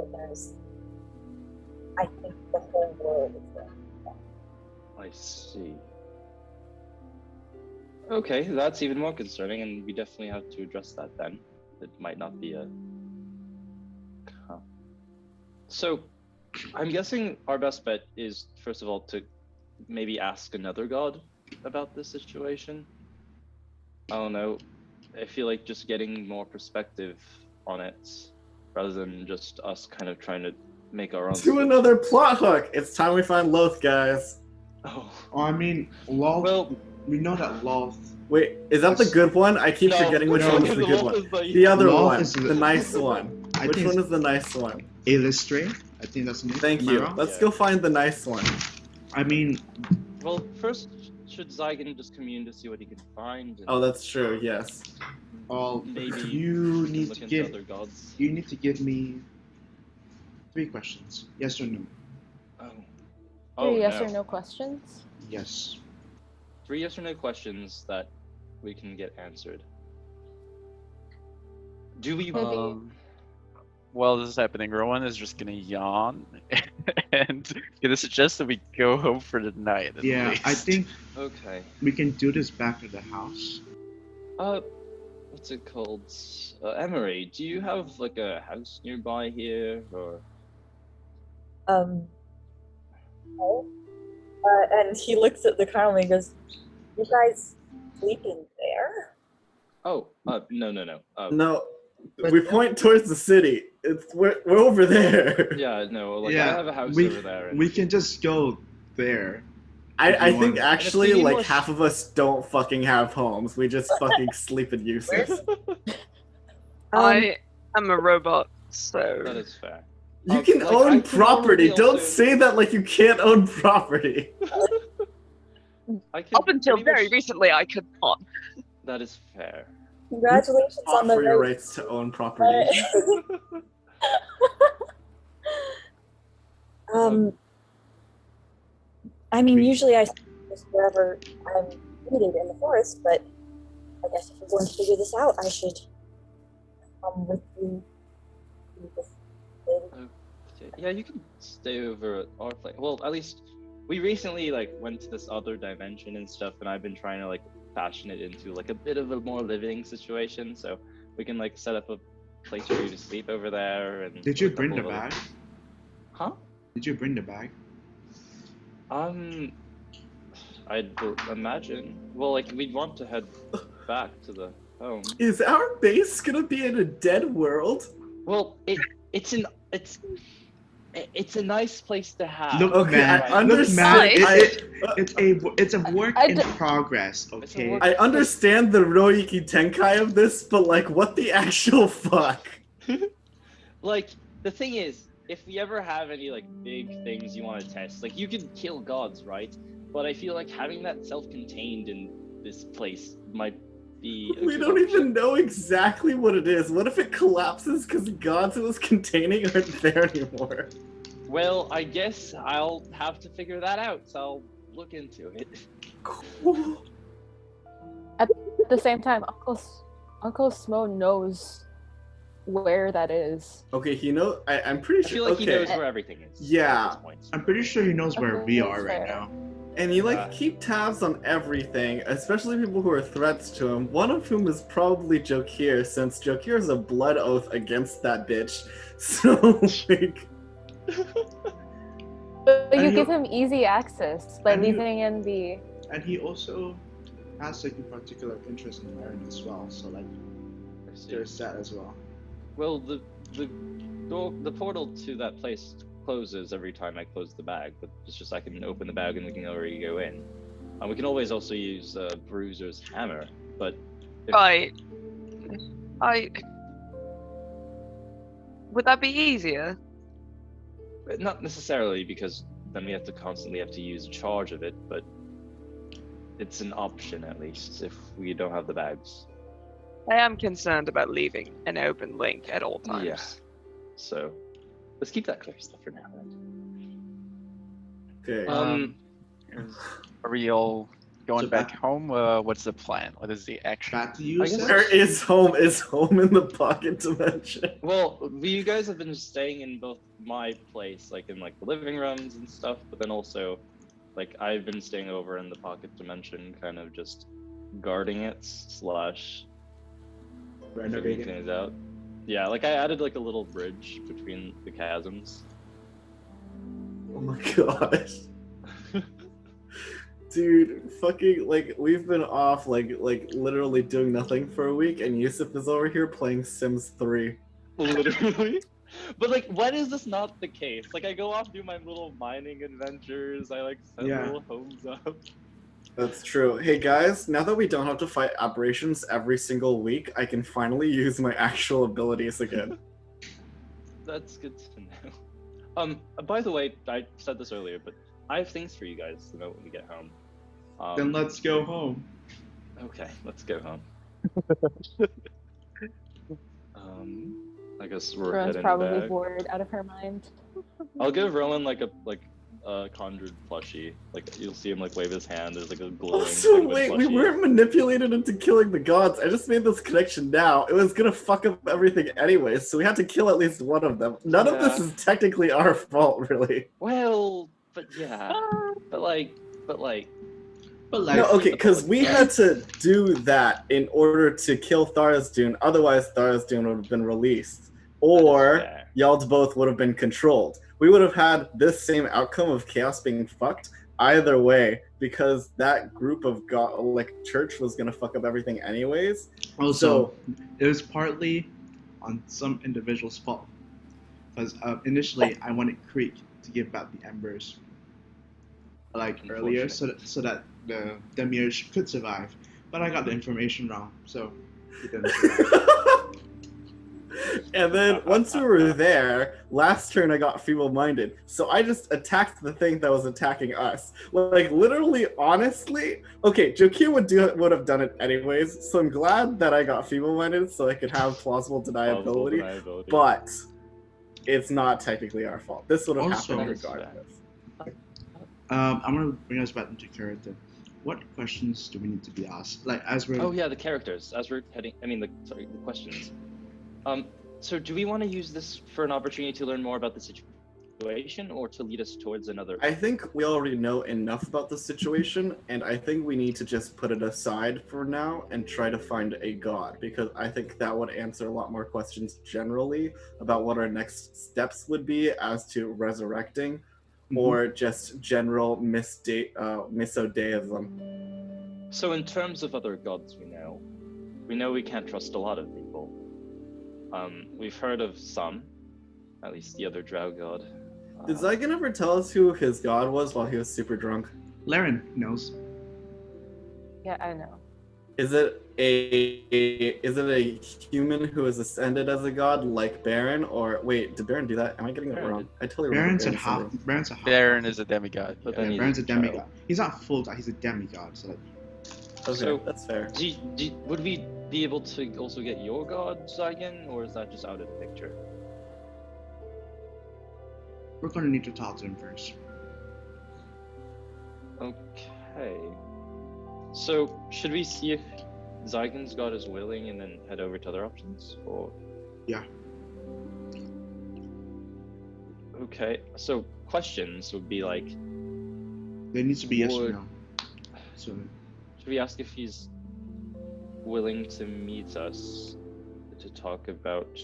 the whole world is there. I see. Okay, that's even more concerning, and we definitely have to address that then. It might not be a... Huh. So, I'm guessing our best bet is, first of all, to maybe ask another god about this situation. I don't know. I feel like just getting more perspective on it, rather than just us kind of trying to make our own... To another plot hook! It's time we find Loth, guys. Oh, I mean, Loth. well... We know that Loth. Wait, is that the good one? I keep forgetting which one is the good one. The other Loth one, is the nice one. Which one is the nice one? Illustrate. I think that's the name. Thank Am I you. wrong? Let's go find the nice one. I mean, Well, first, should Zygon just commune to see what he can find? And Oh, that's true, yes. maybe you need look to into give other gods? you need to give me 3 questions. Yes or no? Oh. Three yes no. or no questions? Yes. 3 yes or no questions that we can get answered. Do we... Maybe- While this is happening, Rowan is just gonna yawn and gonna suggest that we go home for the night. At Yeah, least. I think Okay. we can do this back at the house. What's it called? Emery, do you have like a house nearby here, or? No. And he looks at the carnival and goes, "You guys sleeping there?" Oh, no. No, we point towards the city. We're over there. Yeah, no, like Yeah, I have a house we- over there. And... We can just go there. I you think want. actually And if we need like more half of us don't fucking have homes. We just fucking sleep in useless. I am a robot, so That is fair. You can like, I own can property. already Don't also- say that like you can't own property. I can up until pretty very much- recently I could not. That is fair. Congratulations Fought on the for your race. rights to own property. I mean, usually I sleep just wherever I'm needed in the forest, but I guess if we're going to figure this out, I should come with you. to this thing. Okay. Yeah, you can stay over at our place. Well, at least we recently like went to this other dimension and stuff, and I've been trying to like fashion it into like a bit of a more living situation, so we can like set up a place for you to sleep over there. And Did you a bring the couple of other- bag? Huh? Did you bring the bag? I'd imagine. Well, like we'd want to head back to the home. Is our base gonna be in a dead world? Well, it's a nice place to have. Look, Okay, man. I understand. It's a work I in d- progress. It's a Okay. work- I understand the Roiki Tenkai of this, but like, what the actual fuck? Like, the thing is, if we ever have any like big things you want to test, like you can kill gods, right? But I feel like having that self-contained in this place might be a We good don't option. even know exactly what it is. What if it collapses because gods it was containing aren't there anymore? Well, I guess I'll have to figure that out, so I'll look into it. Cool. At the same time, Uncle Smo knows where that is. Okay, I'm pretty I sure. feel like okay. he knows where everything is. Yeah. At this point. I'm pretty sure he knows where Okay, we that's are right fair. now. And you Yeah. keep tabs on everything, especially people who are threats to him. One of whom is probably Jokir, since Jokir is a blood oath against that bitch. So like, But you And give you- him easy access by and you- leaving in the. And he also has like a particular interest in Laren as well, so like I see. there's that as well. Well, the portal to that place closes every time I close the bag, but it's just I can open the bag and we can already go in. We can always also use Bruiser's hammer, but if, Right. Would that be easier? not necessarily, because then we have to constantly use a charge of it, but it's an option at least if we don't have the bags. I am concerned about leaving an open link at all times. Yeah. So let's keep that clear stuff for now. okay. Are we all going So back back- home? What's the plan? What is the action? Back to you, I guess- Seth? Where is home? Is home in the pocket dimension? Well, you guys have been staying in both my place, like in like the living rooms and stuff, but then also, like I've been staying over in the pocket dimension, kind of just guarding it / figuring Renovating. things out. Yeah, like I added like a little bridge between the chasms. Oh my gosh. Dude, fucking like we've been off like literally doing nothing for a week, and Yusuf is over here playing Sims 3. Literally. But like, when is this not the case? Like, I go off do my little mining adventures. I like set Yeah. little homes up. That's true. Hey guys, now that we don't have to fight aberrations every single week, I can finally use my actual abilities again. That's good to know. By the way, I said this earlier, but I have things for you guys to know when we get home. Then let's go home. Okay, let's go home. I guess we're Rowan's heading probably back. bored out of her mind. I'll give Rowan like a conjured plushie. Like you'll see him like wave his hand. There's like a glowing. Also, penguin wait, we plushie. weren't manipulated into killing the gods. I just made this connection now. It was gonna fuck up everything anyways, so we had to kill at least one of them. None of this Yeah. is technically our fault, really. Well, but yeah, but like. But like, No, okay, because we had to do that in order to kill Tharizdun, otherwise Tharizdun would have been released. Or fair. y'all both would have been controlled. We would have had this same outcome of chaos being fucked either way, because that group of church was gonna fuck up everything anyways. also, it was partly on some individual's fault. Because initially, I wanted Creek to give back the embers, like earlier, so that the Demiurge could survive. But I got the information wrong, so he didn't survive. And then once we were there, last turn I got feeble-minded, so I just attacked the thing that was attacking us. Like literally, honestly, okay, Jokir would have done it anyways. So I'm glad that I got feeble-minded so I could have plausible deniability. But it's not technically our fault. This would have Also- happened regardless. I'm gonna bring us back into character. What questions do we need to be asked? Like as we're Oh yeah, the characters. As we're heading, the questions. So do we want to use this for an opportunity to learn more about the situation, or to lead us towards another? I think we already know enough about the situation, and I think we need to just put it aside for now and try to find a god, because I think that would answer a lot more questions generally about what our next steps would be as to resurrecting, or just general misodeism. So in terms of other gods we know we can't trust a lot of people. We've heard of some, at least the other drow god. Did Zygon ever tell us who his god was while he was super drunk? Laren knows. Yeah, I know. Is it a human who is ascended as a god like Baron, or wait, did Baron do that? Am I getting it Baron wrong? did. I totally remember. Baron's a half. Baron Baron is a demigod. But yeah. then he's Baron's a child. demigod. He's not full god. He's a demigod. So like, Okay, So- that's fair. Would we be able to also get your god, Zygon, or is that just out of the picture? We're gonna need to talk to him first. Okay. So, should we see if Zygon's god is willing and then head over to other options? Or Yeah. Okay, so questions would be like, There needs to be yes or Would- no. So should we ask if he's willing to meet us to talk about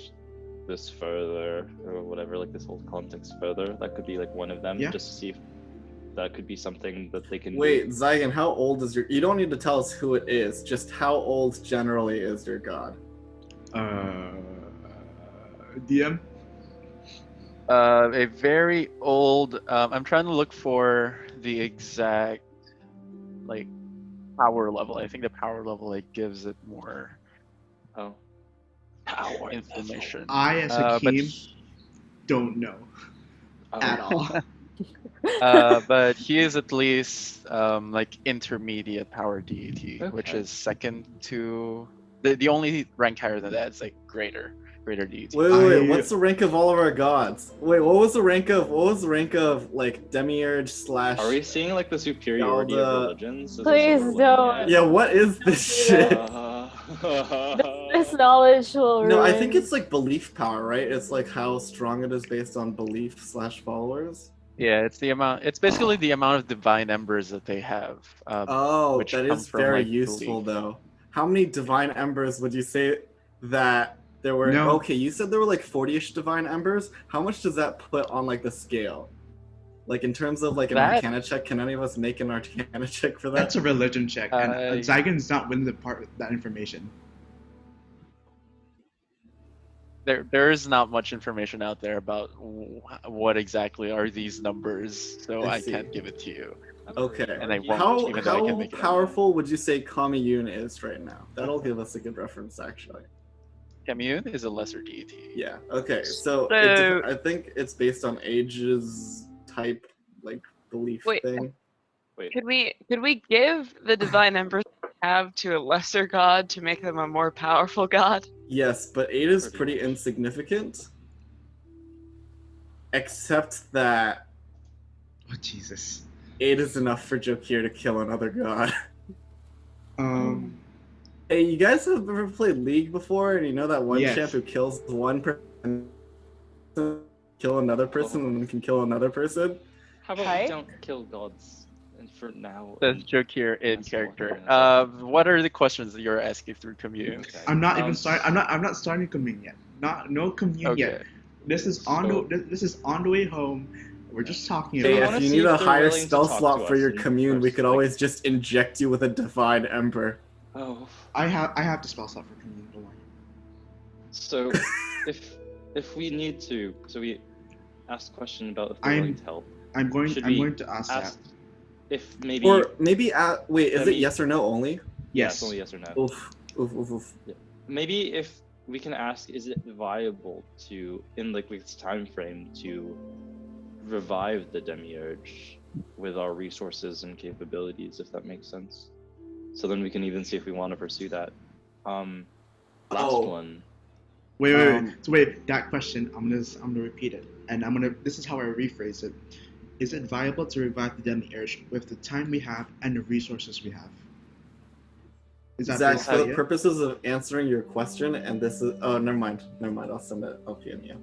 this further or whatever, like this whole context further? That could be like one of them, Yeah. just to see if that could be something that they can Wait, do. Zygon, how old is your... You don't need to tell us who it is, just how old generally is your god? DM? A very old. I'm trying to look for the exact like power level. I think the power level like gives it more Oh. Power information. I, as But Hakeem, don't know at all. but he is at least like intermediate power deity, which Okay. is second to the only rank higher than that is like greater deity. Wait, what's the rank of all of our gods? Wait, what was the rank of like demiurge slash... Are we seeing like the superiority of Zelda- religions? Is this Please what we're don't. looking at? Yeah, what is this shit? This knowledge will No, I ruin- think it's like belief power, right? It's like how strong it is based on belief slash followers. Yeah, it's the amount. It's basically the amount of divine embers that they have. Oh, which that come is from, very like, useful belief. though. How many divine embers would you say that there were? No. Okay, you said there were like 40-ish divine embers. How much does that put on like the scale? Like in terms of like an That- arcana check, can any of us make an arcana check for that? That's a religion check, and I- Zygon's not willing to part with that information. There is not much information out there about what exactly are these numbers, so I I see. can't give it to you. Okay. And I won't, How even though I can make it up. powerful would you say Commune is right now? That'll give us a good reference actually. Commune is a lesser deity. Yeah. Okay. So So- I think it's based on ages type like belief Wait. thing. Wait, Could we give the divine embers we have to a lesser god to make them a more powerful god? Yes, but 8 is Pretty pretty much. insignificant. Except that Oh Jesus. 8 is enough for Jokir to kill another god. Hey, you guys have ever played League before, and you know that one Yes. champ who kills one person, kill another person, and then can kill another person? how about Okay. we don't kill gods and for now? That's Jokir in That's character. all. What are the questions that you're asking through Commune? Okay. I'm not even Um, starting. I'm not starting commune yet. No commune yet. Okay. This is on So- this is on the way home. We're just talking Hey, I about. wanna if you see need if a they're higher willing to spell talk slot to for us your in commune, we first, could like- always just inject you with a Divine Ember. Oh, I have the spell slot for commune. Don't worry. so if we need to, so we asked a question about if they're I'm- willing to help. I'm going Should we to ask that. Ask if maybe Or maybe, wait, is Maybe- it yes or no only? yeah, Yes. it's only yes or no. Oof, oof, oof, oof. Maybe if we can ask, is it viable to, in like this time frame, to revive the demiurge with our resources and capabilities, if that makes sense? So then we can even see if we want to pursue that. Last Oh. one. Wait. Um, So wait, that question. I'm gonna repeat it, and this is how I rephrase it. Is it viable to revive the demiurge with the time we have and the resources we have? Is that Zach, basically for the it? purposes of answering your question, and this is... Oh, never mind. I'll send it. I'll PM you.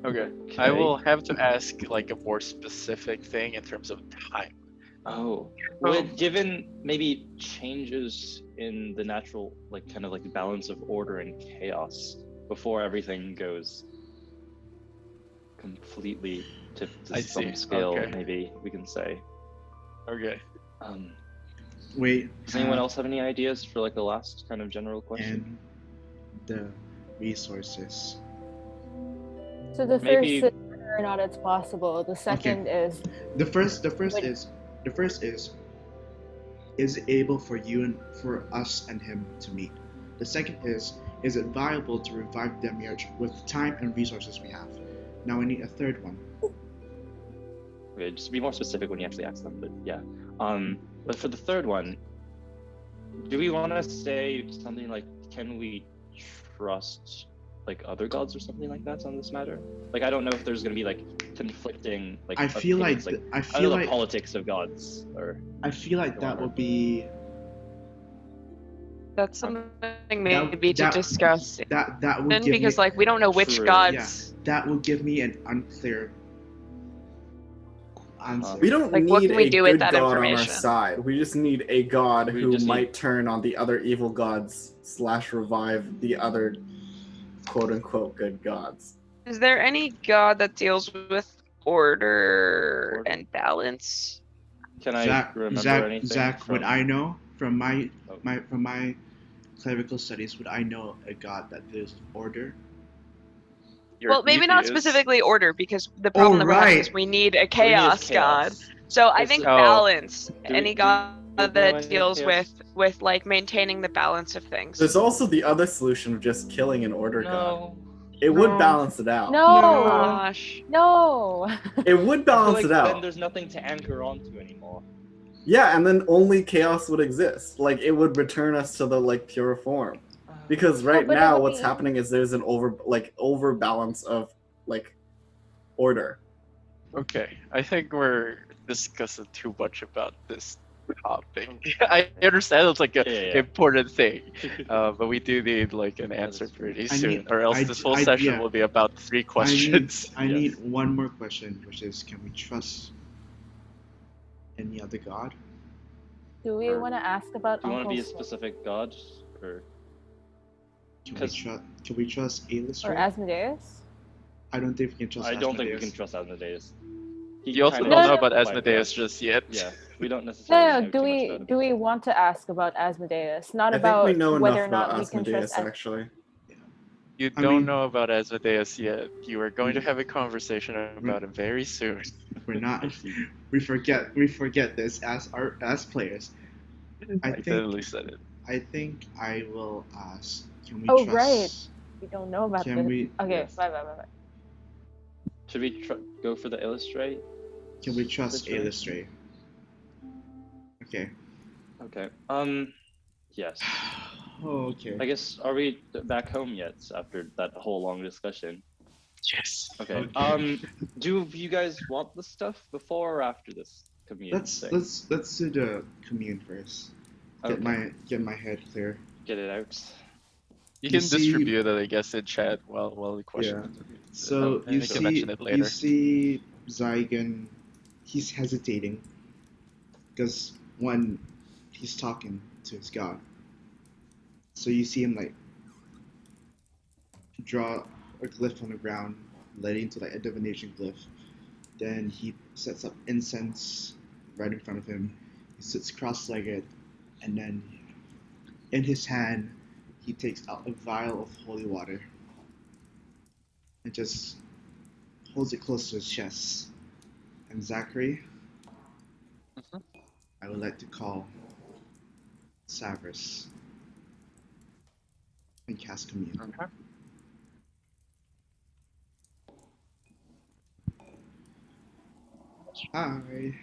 Okay. I will have to ask like a more specific thing in terms of time. Oh, would given maybe changes in the natural, like kind of like balance of order and chaos before everything goes completely to I some see. scale, Okay. maybe we can say. Okay. Wait. Does anyone else have any ideas for like a last kind of general question? And the resources. So the Maybe- first is whether or not it's possible. The second is The first Wait. is it able for you and for us and him to meet? The second is it viable to revive Demiurge with the time and resources we have? Now I need a third one. Okay, just be more specific when you actually ask them, but yeah. But for the third one, do we want to say something like, can we trust like other gods or something like that on this matter? Like, I don't know if there's gonna be like conflicting like I feel like opinions, I I feel don't know, like the politics of gods, or I feel like that Water. would be That's something maybe to that- discuss. that would Then, give because me, like we don't know which True. gods. that would give me an unclear answer. We don't Like, need what can we a do with good that god on our information? side. We just need a god We who just might need- turn on the other evil gods / revive the other quote unquote good gods. Is there any god that deals with order and balance? can I Zach, remember Zach, anything? Zach, would from- I know from my Oh. from my clerical studies? Would I know a god that deals with order? Well, maybe not specifically order, because the problem that we have is right. we need a We need chaos god. So I It's- think oh. balance. Do Any we god know that any deals chaos? with like maintaining the balance of things. There's also the other solution of just killing an order god. No. It would No. balance it out. No. Gosh. No. It would I feel balance like it then out. there's nothing to anchor onto anymore. Yeah, and then only chaos would exist. Like it would return us to the like pure form. Because right but it now would what's be- happening is there's an overbalance of like order. Okay, I think we're discussing too much about this topic. I understand it's like a Yeah. important thing, but we do need like an Yeah, answer that's pretty I soon, need- or else I- this whole I- session yeah. will be about 3 questions. I Yes. need one more question, which is, can we trust any other god? Do we Or- want to ask about Do you want to be a Uncle specific god, or Can we trust or Illustrate? Asmodeus? I don't think we can trust. I don't think we Asmodeus. can trust Asmodeus. You also kinda don't is know about quite Asmodeus bad. just yet. Yeah, we don't necessarily. No, know too much about him. do we want to ask about Asmodeus? Not I think about we know whether enough or about not we can Asmodeus trust actually. You I don't mean- know about Asmodeus yet. You are going to have a conversation about him very soon. We're not. We forget this as players. I I think totally said it. I think I will ask. Can we Oh, trust? right. We don't know about Can this. we? Okay, Yes. bye. Should we go for the illustrate? Can we trust Illustrate? Illustrate? Okay. Okay. Yes. Oh, okay. I guess, are we back home yet after that whole long discussion? Yes. Okay. Okay. Do you guys want the stuff before or after this commune thing? Let's do the commune first. Okay. Get my head clear. Get it out. You You can see- distribute it, I guess, in chat while the question. So I you think I'll mention it later. you see Zygon, he's hesitating because one, he's talking to his god. So you see him like draw a glyph on the ground, leading to like a divination glyph. Then he sets up incense right in front of him. He sits cross-legged, and then in his hand he takes out a vial of holy water and just holds it close to his chest. And Zachary, Mhm. I would like to call Savras and cast commune. Okay. Hi.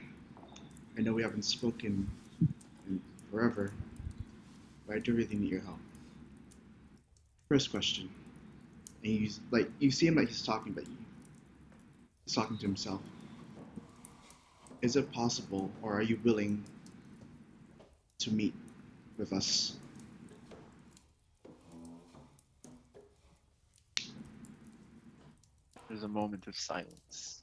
I know we haven't spoken in forever, but I do really need your help. First question. And you see him like he's talking, but he's talking to himself. Is it possible, or are you willing to meet with us? There's a moment of silence.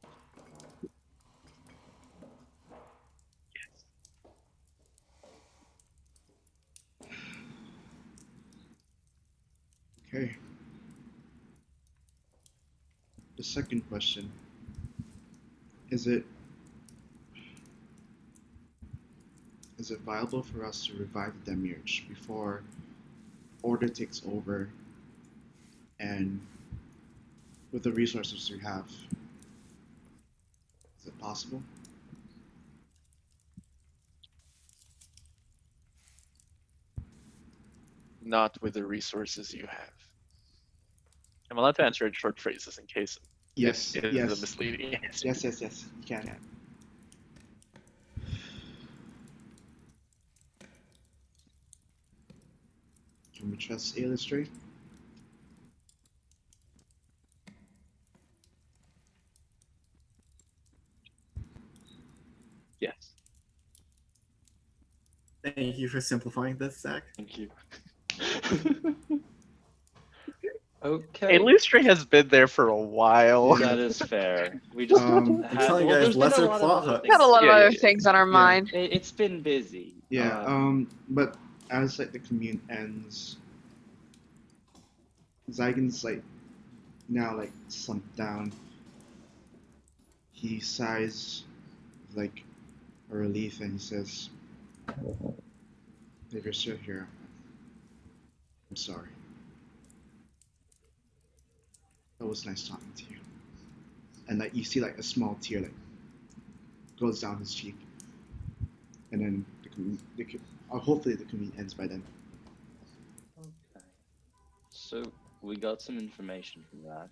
Okay. The second question. Is it viable for us to revive the Demiurge before Order takes over and with the resources we have? Is it possible? Not with the resources you have. I'm allowed to answer in short phrases in case Yes, it is yes. a misleading answer. Yes, you can. Can we trust illustrate? Yes. Thank you for simplifying this, Zach. Thank you. Okay. Illustrate has been there for a while. That is fair. We just I'm had, telling you well, guys, there's been a lesser lot plot of other hooks. We got a lot of Yeah, other yeah, things on our mind. It's been busy. Yeah. But as like the commune ends, Zygon's like now like sunk down. He sighs like a relief and he says, "If you're still here, I'm sorry. It was nice talking to you." And like you see like a small tear like goes down his cheek, and then hopefully the commune ends by then. Okay. So we got some information from that.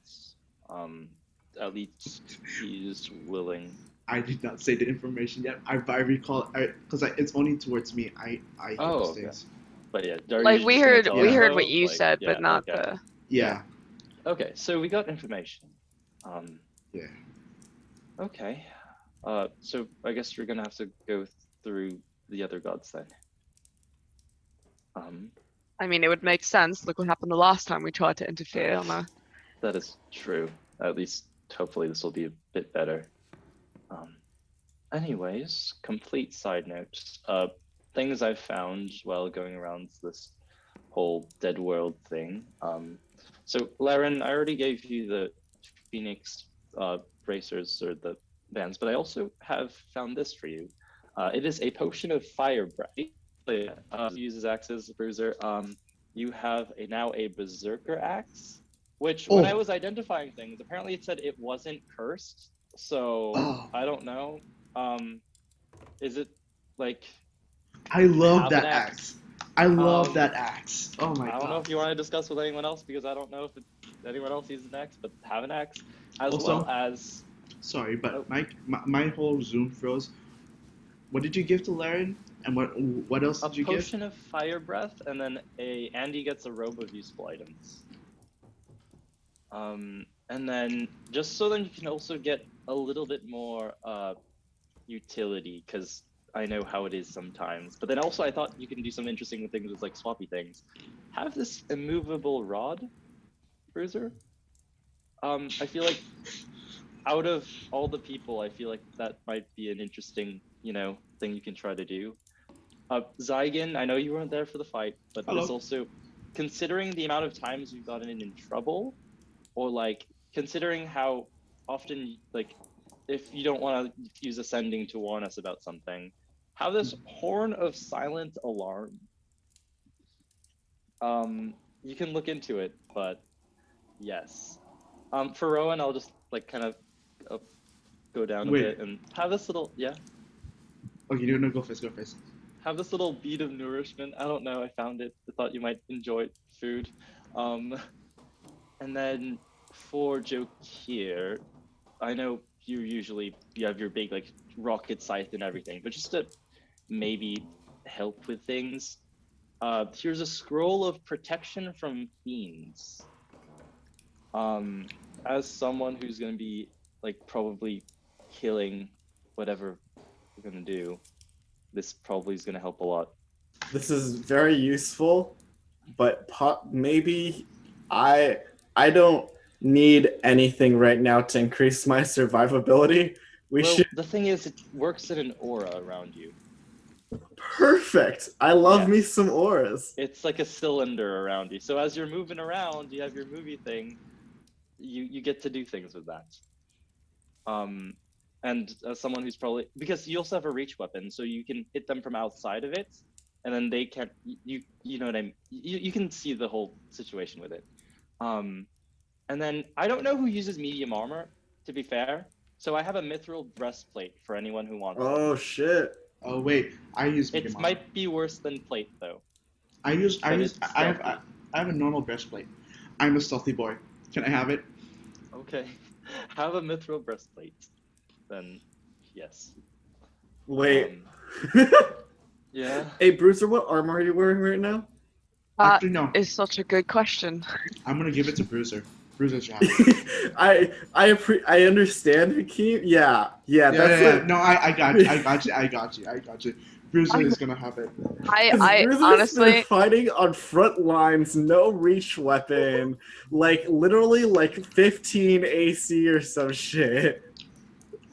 At least he's willing. I did not say the information yet. I recall because it's only towards me. I hear those okay. things. But yeah, are Like you we just gonna heard, tell we us heard though? what you Like, said, yeah, but not okay. the. Yeah. Okay, so we got information. Yeah. Okay. So I guess you're gonna have to go through the other gods then. I mean, it would make sense. Look what happened the last time we tried to interfere on a. That is true. At least hopefully this will be a bit better. Anyways, complete side note. Things I've found while going around this whole dead world thing. So Laren, I already gave you the Phoenix bracers or the bands, but I also have found this for you. It is a potion of fire breath. Uses axe as a bruiser. You have now a berserker axe, which when I was identifying things, apparently it said it wasn't cursed. So I don't know. Is it like? I love have that an axe. I love that axe. Oh my god. I don't know if you want to discuss with anyone else because I don't know if anyone else uses an axe, but have an axe as Also- well as. Sorry, but my whole Zoom froze. What did you give to Laren? And what else A did you give? potion of fire breath, and then Andy gets a robe of useful items. And then just so then you can also get a little bit more utility, because I know how it is sometimes. But then also I thought you can do some interesting things with like swappy things. Have this immovable rod, Bruiser. I feel like out of all the people, I feel like that might be an interesting, thing you can try to do. Zygon, I know you weren't there for the fight, but Hello. this also, considering the amount of times you've gotten in trouble, or like considering how often, like, if you don't want to use ascending to warn us about something, have this horn of silent alarm. You can look into it, but yes. For Rowan, I'll just like kind of go down a bit and have this little, yeah. Okay, no, go first. Have this little bead of nourishment. I don't know, I found it. I thought you might enjoy food. And then for Jokir, I know you have your big like rocket scythe and everything, but just to maybe help with things, here's a scroll of protection from fiends. As someone who's going to be like probably killing whatever we're going to do, this probably is going to help a lot. This is very useful, but maybe I don't need anything right now to increase my survivability. The thing is, it works in an aura around you. Perfect. I love me some auras. It's like a cylinder around you. So as you're moving around, you have your movie thing. You get to do things with that. And as someone who's probably, because you also have a reach weapon, so you can hit them from outside of it, and then they can't. You know what I mean? You can see the whole situation with it. And then I don't know who uses medium armor, to be fair. So I have a mithril breastplate for anyone who wants. Oh shit! Oh wait, I use medium It armor. might be worse than plate though. I have a normal breastplate. I'm a stealthy boy. Can I have it? Okay, have a mithril breastplate. Then, yes. Wait. Yeah. Hey, Bruiser, what armor are you wearing right now? That Actually, no. is such a good question. I'm gonna give it to Bruiser. Bruiser should have it. I understand, Hakeem. Yeah, that's Yeah. like No, I got you. Bruiser is gonna have it. I Bruiser's been honestly, fighting on front lines, no reach weapon, like literally like 15 AC or some shit.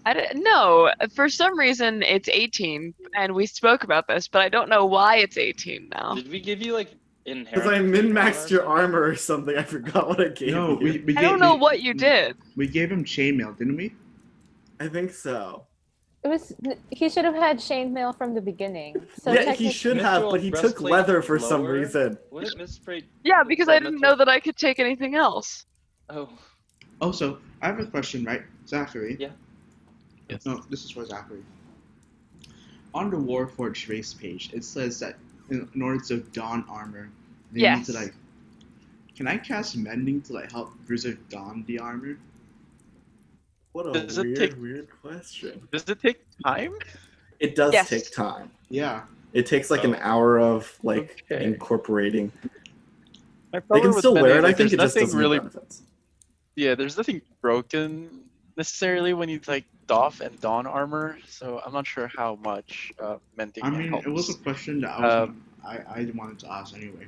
I don't know. For some reason, it's 18, and we spoke about this, but I don't know why it's 18 now. Did we give you like inherent? Because I min-maxed your armor or something. I forgot what I gave No, you. I don't know what you did. We gave him chainmail, didn't we? I think so. He should have had chainmail from the beginning. So Yeah, he should have, but he took leather for some reason. Wouldn't Mistspray? Yeah, because I didn't know that I could take anything else. Oh. Also, I have a question, right, Zachary? Yeah. Yes. No, this is for Zachary. On the Warforged race page, it says that in order to don armor, they need to like. Can I cast mending to like help Bruiser don the armor? What a weird question. Does it take time? It does take time. Yeah. It takes like an hour of like incorporating. They can still wear it. I think it just doesn't really. Benefits. Yeah, there's nothing broken necessarily when you like doff and don armor, so I'm not sure how much mending. I mean, helps. it was a question that I wanted to ask anyway.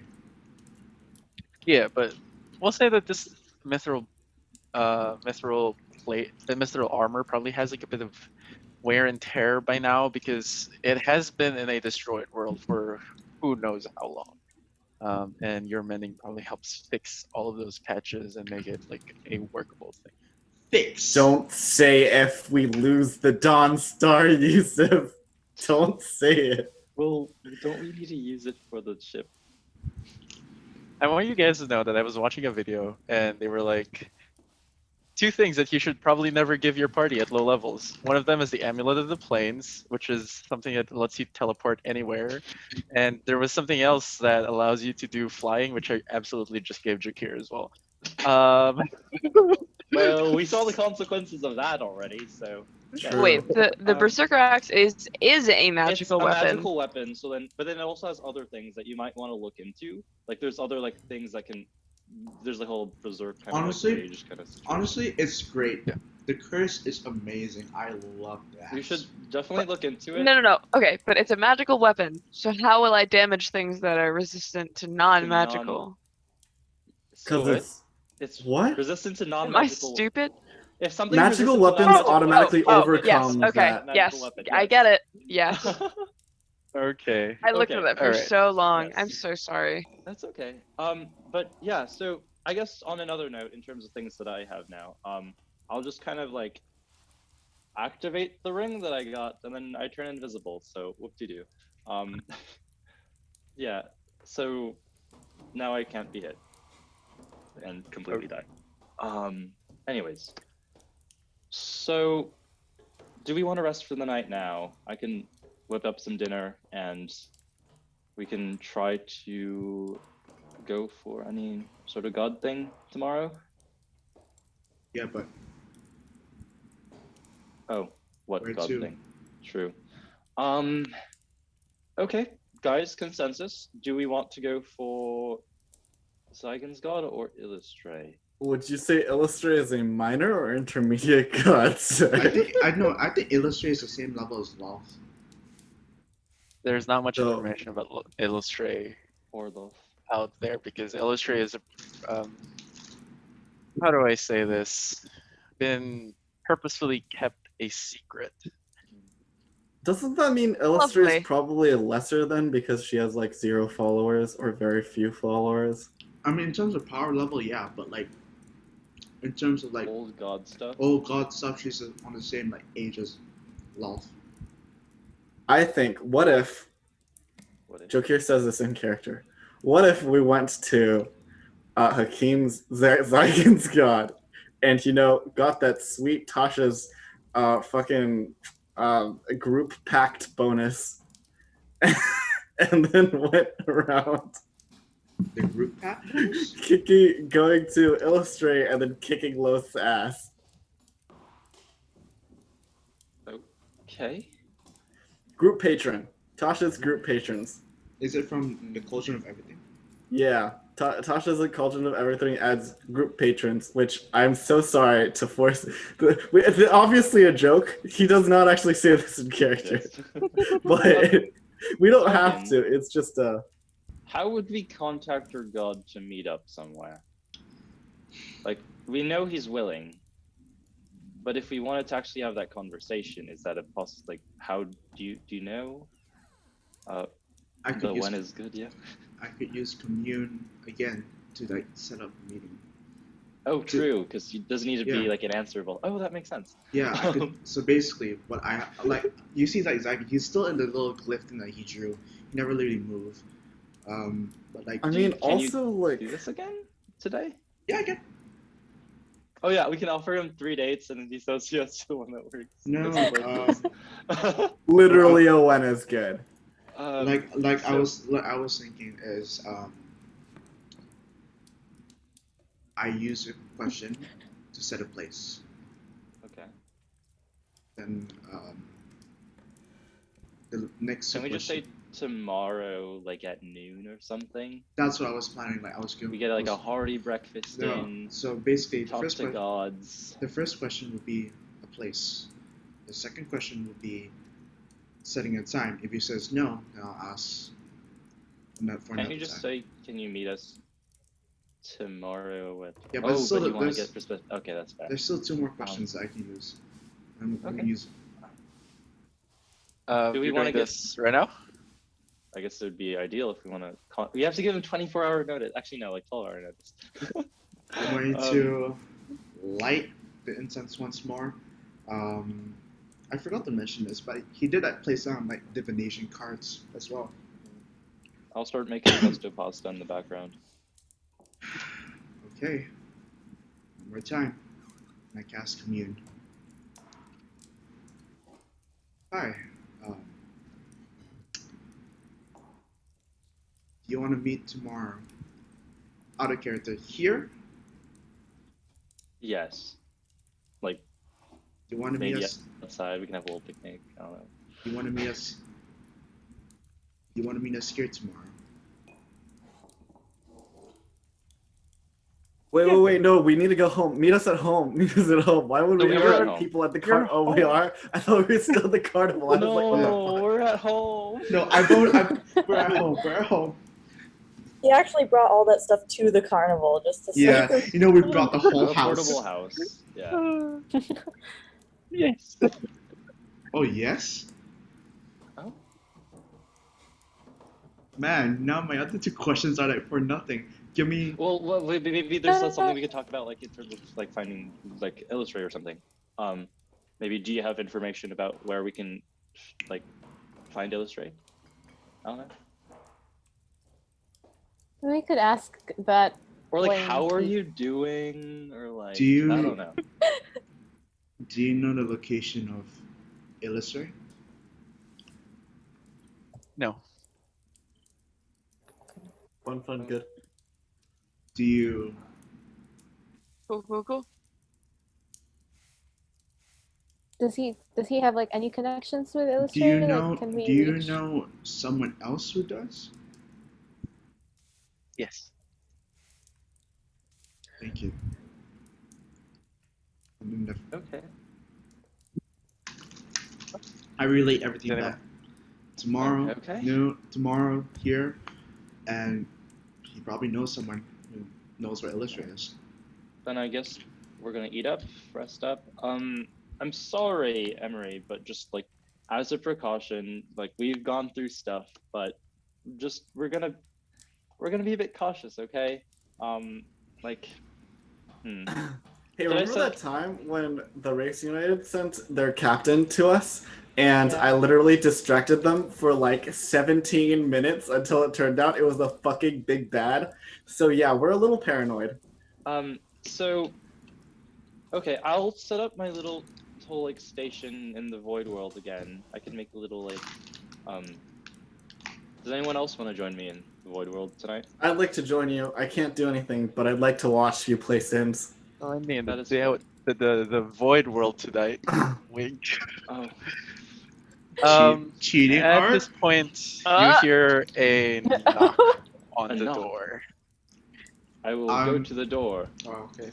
Yeah, but we'll say that this mithril plate, the mithril armor probably has like a bit of wear and tear by now because it has been in a destroyed world for who knows how long. And your mending probably helps fix all of those patches and make it like a workable thing. Fix. Don't say if we lose the Dawn Star, Yusuf. Don't say it. Well, don't we need to use it for the ship? I want you guys to know that I was watching a video and they were like, two things that you should probably never give your party at low levels. One of them is the Amulet of the Plains, which is something that lets you teleport anywhere. And there was something else that allows you to do flying, which I absolutely just gave Jakir as well. Well, we saw the consequences of that already, so. True. Wait, the Berserker Axe is a magical weapon. It's a magical weapon, so then, but then it also has other things that you might want to look into. Like there's other like things that can. There's the whole berserk kind of rage kind of situation. Honestly, it's great. Yeah. The curse is amazing. I love that. You should definitely look into it. No. Okay, but it's a magical weapon. So how will I damage things that are resistant to non-magical? Because it's what? Resistant to non-magical. Am I stupid? If something magical weapons automatically overcome yes, okay, that. Yes, weapon, I get it. Yes. Okay. I looked at that for so long. Yes. I'm so sorry. That's okay. But yeah, so I guess on another note, in terms of things that I have now, I'll just kind of like activate the ring that I got, and then I turn invisible. So whoop-de-doo. Yeah. So now I can't be hit and completely die. Anyways, so do we want to rest for the night now? I can whip up some dinner and we can try to go for any sort of god thing tomorrow. Yeah, but what where god to? thing? True. Okay, guys, consensus. Do we want to go for Zygon's god or Illustre? Would you say Illustre is a minor or intermediate god? I think Illustre is the same level as Loth. There's not much information about Illustre or Loth out there because Illustre is how do I say this? Been purposefully kept a secret. Doesn't that mean Illustre is probably lesser then because she has like 0 followers or very few followers? I mean, in terms of power level, yeah, but like in terms of like old god stuff, she's on the same like age as Loth. I think, what if Jokir says this in character, what if we went to Hakeem's Zygon's god and, you know, got that sweet Tasha's fucking group pact bonus and then went around the group pact going to Illustrate and then kicking Loth's ass. Okay. Group patron. Tasha's group patrons. Is it from the Cauldron of Everything? Yeah. Tasha's a cauldron of everything adds group patrons, which I'm so sorry to force. It's obviously a joke. He does not actually say this in character, Yes. but we don't have Fucking- to. It's just How would we contact your god to meet up somewhere? Like, we know he's willing, but if we wanted to actually have that conversation, is that a like, how do you know? I could The use when is good, yeah. I could use commune again to like set up a meeting. Oh, true, because it doesn't need to be Yeah. like an answerable. Oh, that makes sense. Yeah, I could, so basically, what I like, you see that exactly. He's still in the little glyph thing that he drew. He never really moved. But like, I mean, can you also like do this again today? yeah, I get. Oh yeah, we can offer him 3 dates, and if he says yes to the one that works. No, That's literally a when is good. like so- I was thinking is I use a question to set a place. Okay. Then the next Can we just say question- tomorrow, like at noon or something? that's what I was planning. Like I was going. We get like a hearty breakfast No. in, So basically, talk to gods. the first question would be a place. The second question would be setting a time. If he says no, then I'll ask for Can another you just time. say, can you meet us tomorrow at? Yeah, but oh, still but you want to there's- get perspective. Okay, that's fair. There's still 2 more questions that I can use. I'm gonna Okay. use. Do we You're wanna doing get- this right now? I guess it would be ideal if we want to. We have to give him 24-hour notice. Actually, no, like 12-hour notice. I'm going to light the incense once more. I forgot to mention this, but he did place down like divination cards as well. I'll start making pesto pasta in the background. Okay. One more time. And I cast commune. Hi. Do you want to meet tomorrow? Out of character here? Yes. Like Do you want to meet maybe us? outside, we can have a little picnic. I don't know. Do you want to meet us? Do you want to meet us here tomorrow? Wait, no, we need to go home. Meet us at home. Meet us at home. Why would No, we we ever are at have home. people at the You're car? Oh, we home. are? I thought we were still at the carnival. I was like, what the fuck? We're at home. No, we're at home. We're at home. He actually brought all that stuff to the carnival just to Yeah, say. you know we brought the whole A house. portable house. Yeah. Yes. Oh yes. Oh. Man, now my other 2 questions are like for nothing. Give me. Well, maybe there's something we could talk about, like in terms of like finding like Illustrator or something. Maybe do you have information about where we can like find Illustrate? I don't know. We could ask that. Or like, when how are he- you doing? Or like, Do you- I don't know. Do you know the location of Illustrate? No. Fun, good. Do you? Cool. Does he have like any connections with Do Illustrator? you know? Like, can we Do you reach- know someone else who does? Yes. Thank you. And then Okay. I relate everything Anyway. back. Tomorrow, Okay. tomorrow here, and he probably knows someone who knows where Illustrate is. Then I guess we're gonna eat up, rest up. I'm sorry, Emery, but just like as a precaution, like we've gone through stuff, but just we're gonna be a bit cautious, okay? Like, Hey, Did I remember say- that time when the Race United sent their captain to us? And Yeah. I literally distracted them for like 17 minutes until it turned out it was the fucking big bad. So yeah, we're a little paranoid. So, okay, I'll set up my little whole like station in the Void World again. I can make a little like, does anyone else want to join me in the Void World tonight? I'd like to join you. I can't do anything, but I'd like to watch you play Sims. Well, I mean, That is the void world tonight. Wink. Oh, Cheating At art? this point, you Ah. hear a knock on A the knock. door. I will go to the door. Oh, okay.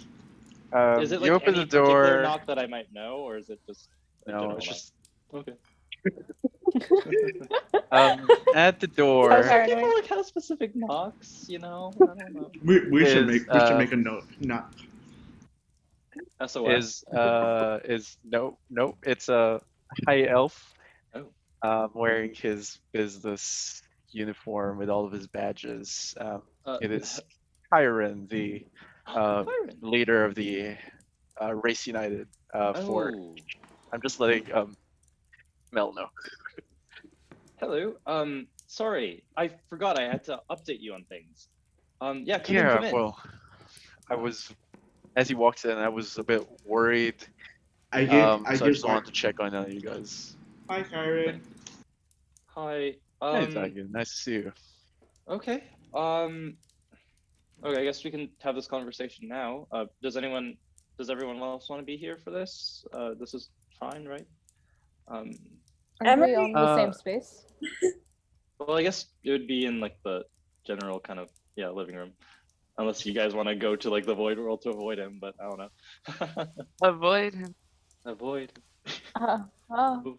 Is it You like open any the door. particular knock that I might know, or is it just a No, general it's just knock? Okay. at the So door. Some people paranoid. like have specific knocks, you know. I don't know. We should Is, make a note. Not. SOS. Is nope. It's a high elf. Oh. Wearing his business uniform with all of his badges. It is Kyron, the Byron. leader of the Race United fort. Oh. I'm just letting Mel know. Hello. Sorry, I forgot I had to update you on things. Yeah, come Yeah, in. well, I was, as he walked in, I was a bit worried. I So I just wanted to check on you guys. Hi, Kyron. Hi. Hey, Tiger, nice to see you. Okay. Okay, I guess we can have this conversation now. Does everyone else want to be here for this? This is fine, right? Aren't we on the same space? Well, I guess it would be in like the general kind of living room, unless you guys want to go to like the void world to avoid him. But I don't know. Avoid him. Avoid. Oh.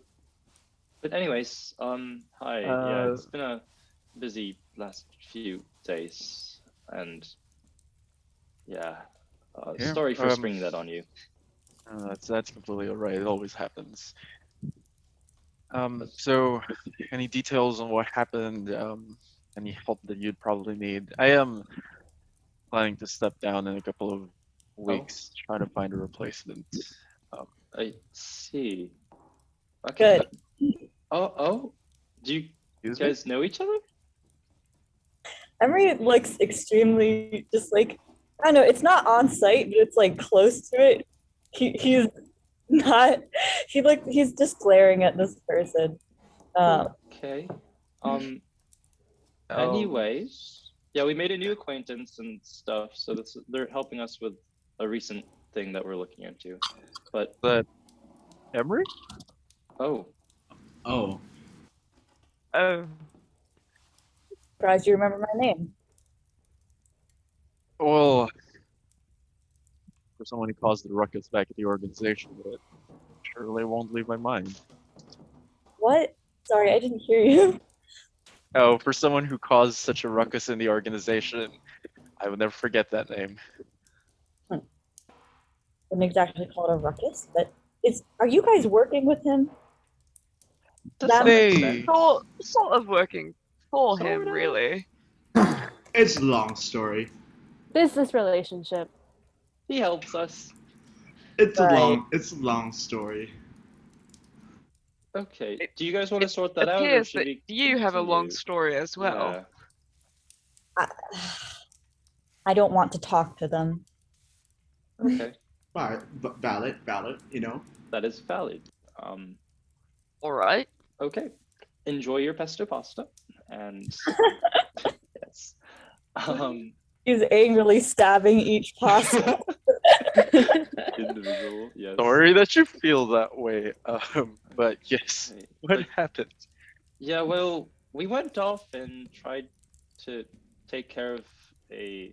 But anyways, hi. Yeah, it's been a busy last few days, and sorry for springing that on you. That's completely alright. It always happens. So, any details on what happened? Any help that you'd probably need? I am planning to step down in a couple of weeks, trying to find a replacement. I see. Okay. Good. Oh. Do you guys know each other? Emery looks extremely just like, I don't know, it's not on site, but it's like close to it. He's not, he's just glaring at this person. Okay. Anyways, yeah, we made a new acquaintance and stuff, so they're helping us with a recent thing that we're looking into. But Emery? Oh. Oh. Surprised you remember my name. Well, for someone who caused the ruckus back at the organization, but surely won't leave my mind. What? Sorry, I didn't hear you. Oh, for someone who caused such a ruckus in the organization, I would never forget that name. Wouldn't exactly call it a ruckus, but are you guys working with him? Sort of working for him, really. It's a long story. Business relationship. he helps us. It's Right. a long story. Okay. Do you guys want to sort that out? Or Appears should that we you have a long continue? story as well. I don't want to talk to them. Yeah. Okay. Valid, you know. That is valid. All right. Okay. Enjoy your pesto pasta. And yes. He's angrily stabbing each pasta. Individual, yes. Sorry that you feel that way, but yes, Okay. what happened? Yeah, well, we went off and tried to take care of a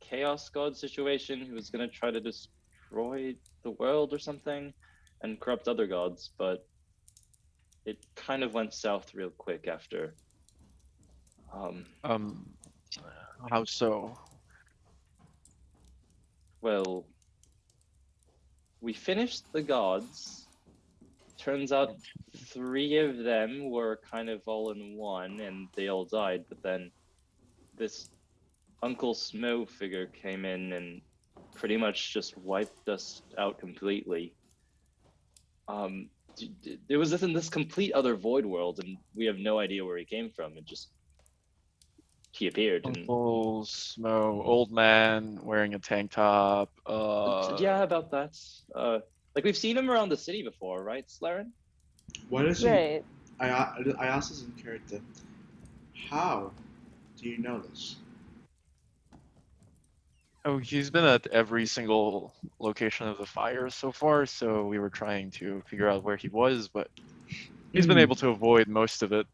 chaos god situation who was going to try to destroy the world or something and corrupt other gods, but it kind of went south real quick after. How so? Well, we finished the gods. Turns out 3 of them were kind of all in one and they all died, but then this Uncle Smo figure came in and pretty much just wiped us out completely. There was this complete other void world and we have no idea where he came from. He appeared. Uncle Smo, old man wearing a tank top. Yeah, about that. Like we've seen him around the city before, right, Slaren? What is he? Right. I asked this in character. How do you know this? Oh, he's been at every single location of the fire so far, so we were trying to figure out where he was, but he's been able to avoid most of it.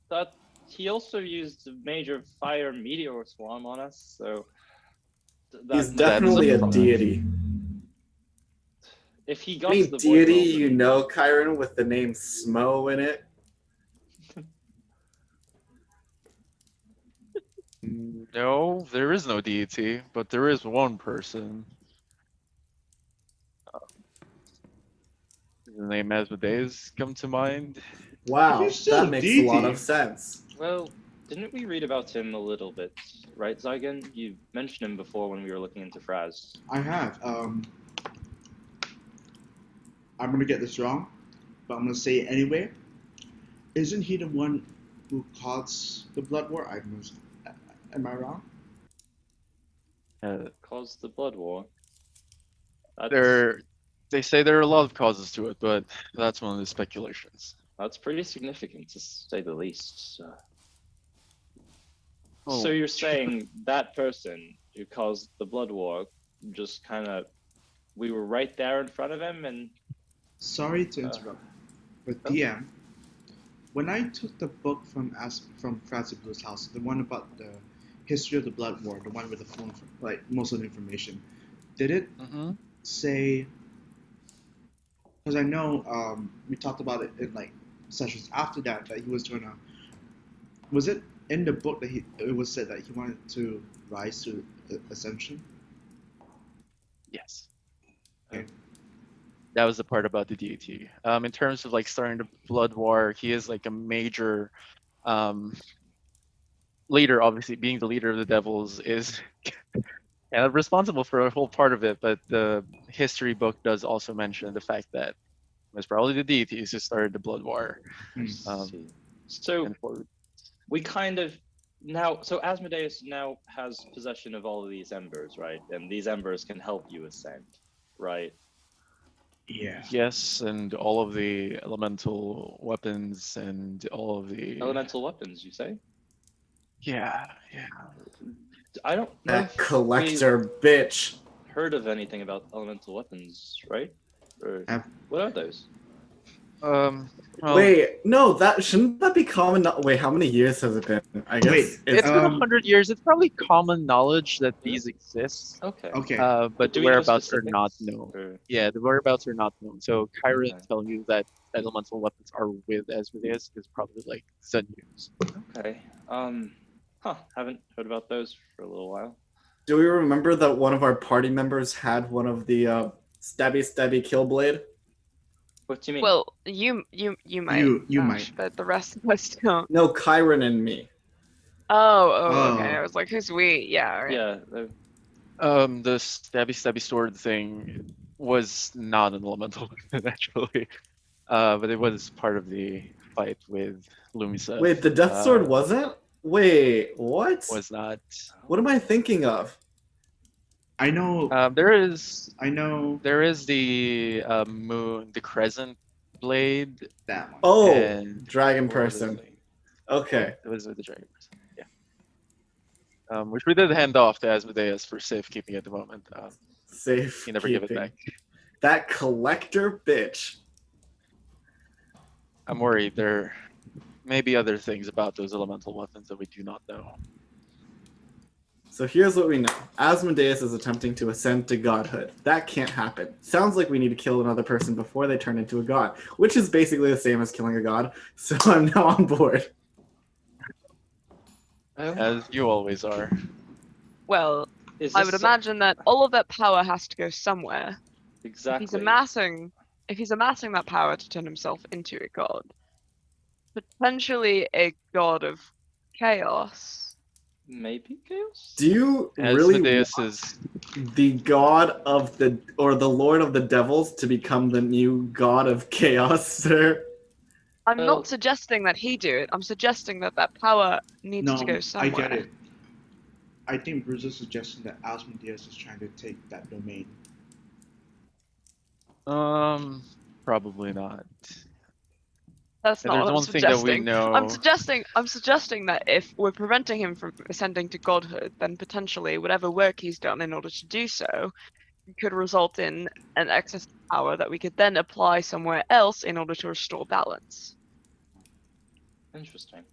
That's he also used a major fire meteor swarm on us, so He's that definitely a problem. deity. if he I got to mean, the deity, void world, you know, Kyron, with the name Smo in it. No, there is no deity, but there is one person. Does the name Asmodeus come to mind? Wow, He's still that a makes a lot deity. of sense. well, didn't we read about him a little bit, right, Zygon? You mentioned him before when we were looking into Fraz. I have. I'm gonna get this wrong, but I'm gonna say it anyway. Isn't he the one who caused the blood war? Am I wrong? Caused the blood war. They say there are a lot of causes to it, but that's one of the speculations. That's pretty significant, to say the least. Oh. So you're saying that person who caused the blood war just kind of, we were right there in front of him, and Sorry to interrupt, but DM, when I took the book from Francie Blue's house, the one about the history of the blood war, the one with the phone, like most of the information, did it say? Because I know we talked about it in like sessions after that he was gonna. Was it in the book that it was said that he wanted to rise to Ascension? Yes. Okay. That was the part about the deity. In terms of like starting the blood war, he is like a major leader. Obviously, being the leader of the devils is kind of responsible for a whole part of it. But the history book does also mention the fact that it was probably the deities who started the blood war. So we kind of now, so Asmodeus now has possession of all of these embers, right? And these embers can help you ascend, right? Yeah. Yes, and all of the elemental weapons and all of the elemental weapons, you say? Yeah. I don't know. That collector bitch. Heard of anything about elemental weapons, right? Or what are those? Well, wait, no, shouldn't that be common? Wait, how many years has it been? I guess it's been 100 years. It's probably common knowledge that these exist. Okay. But the whereabouts are not known. Yeah, the whereabouts are not known. So Kyra telling you that elemental weapons are with Asmodeus is probably like Sun news. Okay. Haven't heard about those for a little while. Do we remember that one of our party members had one of the stabby killblade? What do you mean? Well, you might. You might. But the rest of us don't. No, Kyron and me. Oh, okay. I was like, who's we? Yeah, all right. Yeah. The stabby sword thing was not an elemental weapon actually, but it was part of the fight with Lumisa. Wait, the death sword wasn't? Wait, what? Was not. What am I thinking of? I know. There is. I know. There is the moon, the crescent blade. That one. Oh, dragon person. Okay. It was with the dragon person. Yeah. Which we did hand off to Asmodeus for safekeeping at the moment. Safe. He never gave it back. That collector bitch. I'm worried there may be other things about those elemental weapons that we do not know. So here's what we know. Asmodeus is attempting to ascend to godhood. That can't happen. Sounds like we need to kill another person before they turn into a god, which is basically the same as killing a god. So I'm now on board. As you always are. Well, I would imagine that all of that power has to go somewhere. Exactly. If he's amassing that power to turn himself into a god, potentially a god of chaos. Maybe chaos? Do you really want the god of the lord of the devils to become the new god of chaos, sir? I'm not suggesting that he do it. I'm suggesting that that power needs to go somewhere. I get it. I think Bruce is suggesting that Asmodeus is trying to take that domain. Probably not. That's not what I'm suggesting. That we know. I'm suggesting that if we're preventing him from ascending to godhood, then potentially whatever work he's done in order to do so could result in an excess of power that we could then apply somewhere else in order to restore balance. Interesting.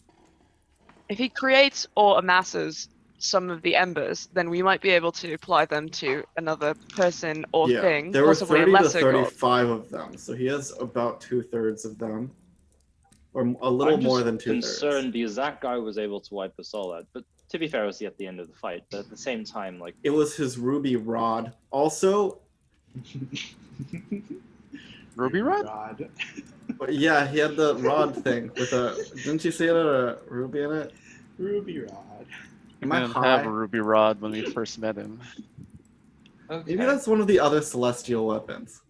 if he creates or amasses some of the embers, then we might be able to apply them to another person or Yeah, thing, there were possibly a 30 to lesser god. 35 of them, so he has about 2/3 of them, or a little I'm more just than 2/3. concerned because that guy was able to wipe us all out. But to be fair, it was at the end of the fight. But at the same time, like It was his ruby rod. Also, Ruby Rod? God. yeah, he had the rod thing with a. Didn't you say it had a ruby in it? Ruby Rod. Am He I didn't high? have a Ruby Rod when we first met him. okay. Maybe that's one of the other celestial weapons.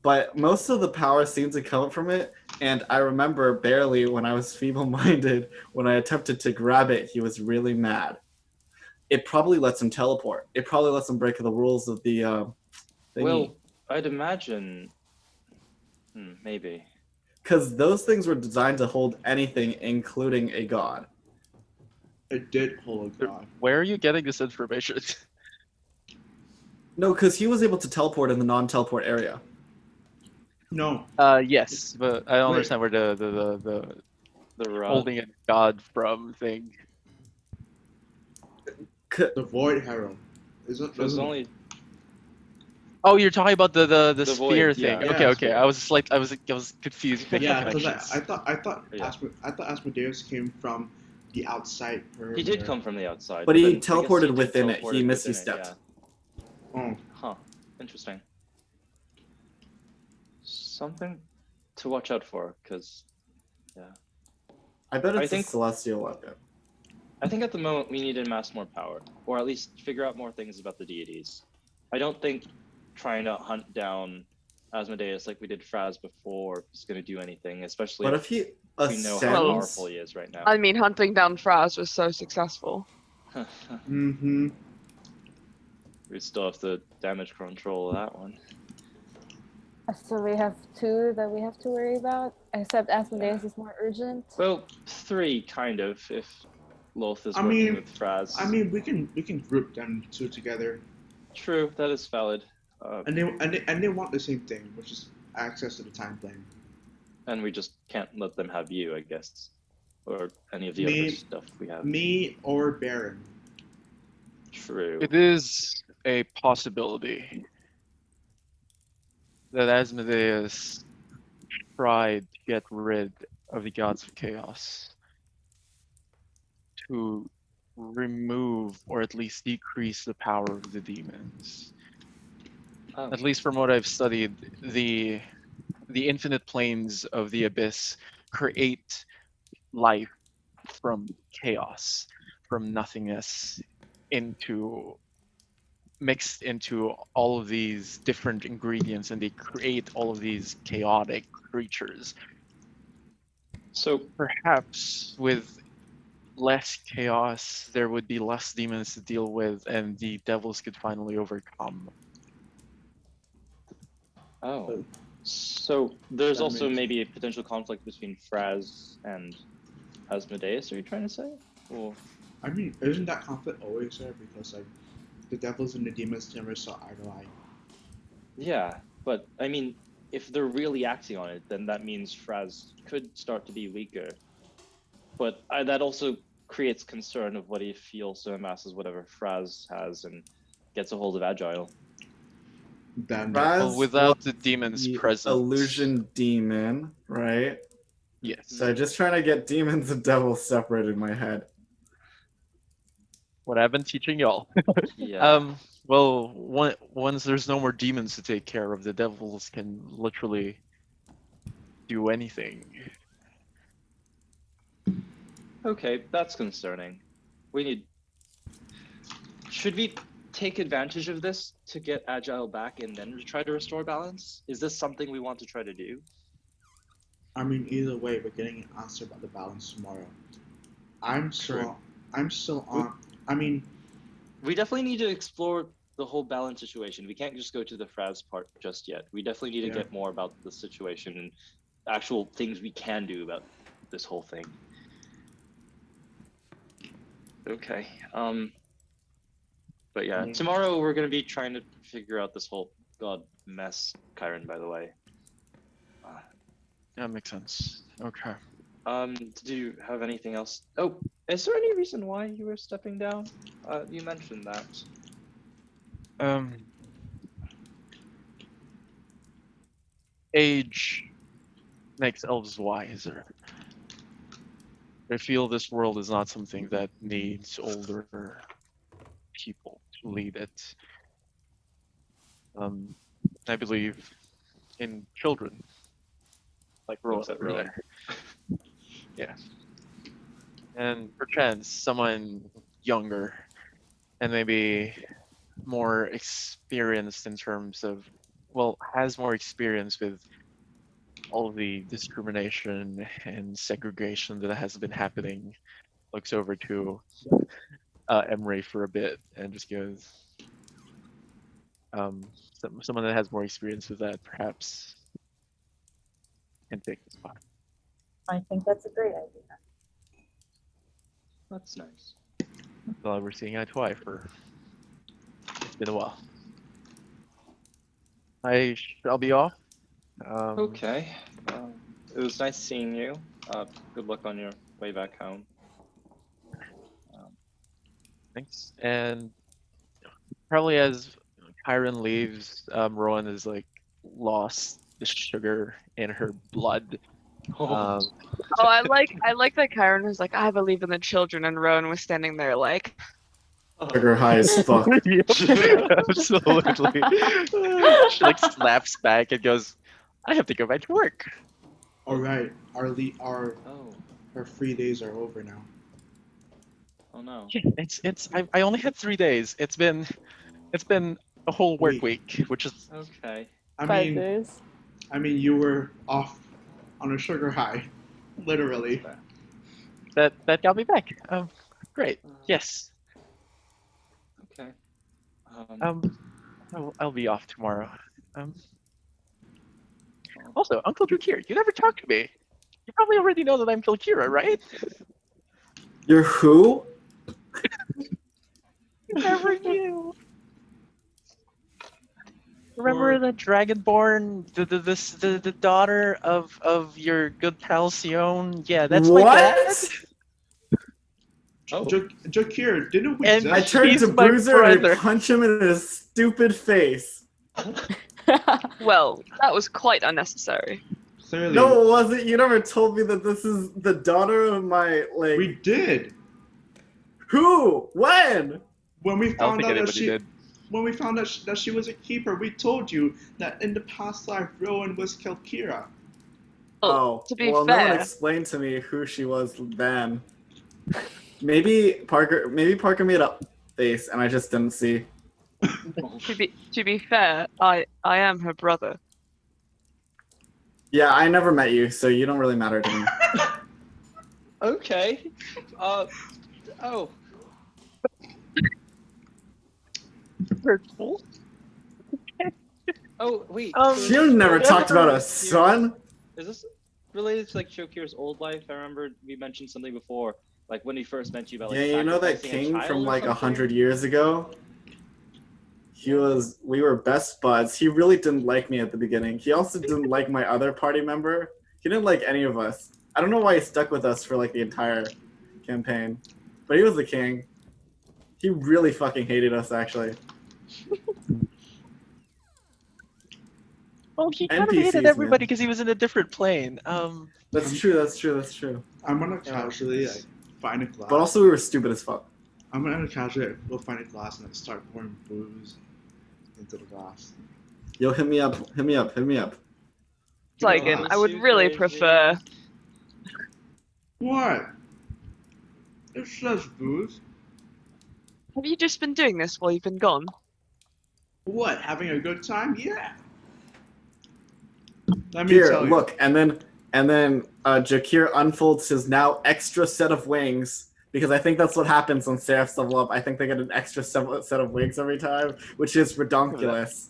But most of the power seems to come from it, and I remember barely when I was feeble-minded, when I attempted to grab it, he was really mad. It probably lets him teleport. It probably lets him break the rules of the thingy. Well, I'd imagine. Maybe. Because those things were designed to hold anything, including a god. It did hold a god. Where are you getting this information? No, because he was able to teleport in the non-teleport area. No. Yes, but I don't Wait. understand where the The rod. holding a god from thing. The Void Herald. There's only. Oh, you're talking about the The sphere void, thing. yeah. Okay, Yeah, okay. sphere. I was confused. making Yeah, because connections. I thought Yeah. Asmodeus came from the outside perimeter. He did come from the outside. But he then I guess teleported did within it. He teleported misty within it, stepped. Oh, Huh. Interesting. Something to watch out for, because I bet I it's think- a celestial weapon. I think at the moment we need to amass more power, or at least figure out more things about the deities. I don't think trying to hunt down Asmodeus like we did Fraz before is going to do anything, especially But if if he we know how Well- powerful he is right now. I mean, hunting down Fraz was so successful. mm-hmm. We still have to damage control that one. So we have two that we have to worry about, except Asmodeus is more urgent. Well, 3 kind of, if Loth is I working mean- with Fraz. I mean, we can group them two together, True, that is valid. and they want the same thing, which is access to the time plane. And we just can't let them have you, I guess. Or any of the Me- other stuff we have. Me or Baron. True. It is a possibility that Asmodeus tried to get rid of the gods of chaos to remove or at least decrease the power of the demons. Oh. At least from what I've studied, the infinite planes of the abyss create life from chaos, from nothingness, mixed into all of these different ingredients, and they create all of these chaotic creatures. So, Perhaps with less chaos, there would be less demons to deal with, and the devils could finally overcome. oh. So, there's That also makes- maybe a potential conflict between Fraz and Asmodeus, are you trying to say? Or... I mean, isn't that conflict always there? Because like, the devils and the demons never saw eye to eye. Yeah, but I mean, if they're really acting on it, then that means Fraz could start to be weaker. But that also creates concern of what if he also amasses whatever Fraz has and gets a hold of Agile. Then Well, without the demons The present. illusion demon, right? Yes. So just trying to get demons and devils separated in my head. What I've been teaching y'all. Yeah. Well, once there's no more demons to take care of, the devils can literally do anything. Okay, that's concerning. Should we take advantage of this to get Agile back and then try to restore balance? Is this something we want to try to do? I mean, either way, we're getting an answer about the balance tomorrow. I'm still on. I mean, We definitely need to explore the whole balance situation. We can't just go to the Fraz part just yet. We definitely need to Yeah. get more about the situation and actual things we can do about this whole thing. Okay. But yeah, Yeah. tomorrow we're gonna be trying to figure out this whole god mess, Kyron, by the way. That makes sense. Okay. Did you have anything else? Oh, is there any reason why you were stepping down? You mentioned that. Age makes elves wiser. I feel this world is not something that needs older people to lead it. I believe in children, like Rowan Looks at over Rowan. there. Yeah. And perchance someone younger and maybe more experienced in terms of, well, has more experience with all of the discrimination and segregation that has been happening, looks over to Emery for a bit and just goes, someone that has more experience with that perhaps can take the spot. I think that's a great idea. That's nice. Well, we're seeing eye to eye for, it's been a while. I'll be off. Okay. It was nice seeing you. Good luck on your way back home. Thanks. And probably as Kyron leaves, Rowan is like lost the sugar in her blood. Oh, I like that Kyron was like, I believe in the children, and Rowan was standing there like, Sugar high as fuck. Absolutely. She like slaps back and goes, I have to go back to work. All right, our free days are over now. Oh no. I only had 3 days. It's been a whole work week, which is okay. I 5 mean, days. I mean, you were off on a sugar high, literally. that got me back. Great. Yes. Okay. I'll be off tomorrow. Also, Uncle Drakir, you never talked to me. You probably already know that I'm Kilkira, right? You're who? You never knew. Remember the Dragonborn, the daughter of your good pal Sion? Yeah, that's my dad. Oh. Jakir, didn't we And just... I turned He's to my Bruiser and I brother. punch him in his stupid face. well, that was quite unnecessary. Clearly, No, it wasn't. You never told me that this is the daughter of my, like... we did. Who? When? When we I don't found think out that anybody she... did. When we found out that she was a keeper, we told you that in the past life, Rowan was Kelkira. Oh, to be well, no one fair- explained to me who she was then. Maybe Parker made a face and I just didn't see. To be fair, I am her brother. Yeah, I never met you, so you don't really matter to me. Okay. Oh. Hurtful. Oh wait. You never talked about a son. Is this related to like Shokir's old life? I remember we mentioned something before, like when we first met you about like. Yeah, you know that sacrificing a king child from or like something? 100 years ago? We were best buds. He really didn't like me at the beginning. He also didn't like my other party member. He didn't like any of us. I don't know why he stuck with us for like the entire campaign. But he was the king. He really fucking hated us, actually. Well, he kind of NPCs, hated man. everybody because he was in a different plane. That's true. I'm gonna casually find a glass. But also we were stupid as fuck. I'm gonna casually go find a glass and start pouring booze into the glass. Yo, hit me up. Slygan, I would really prefer. What? It's just booze. Have you just been doing this while you've been gone? What? Having a good time? Yeah. Let me Here, tell you. look, and then Jakir unfolds his now extra set of wings, because I think that's what happens when Seraphs level up. I think they get an extra set of wings every time, which is redonkulous.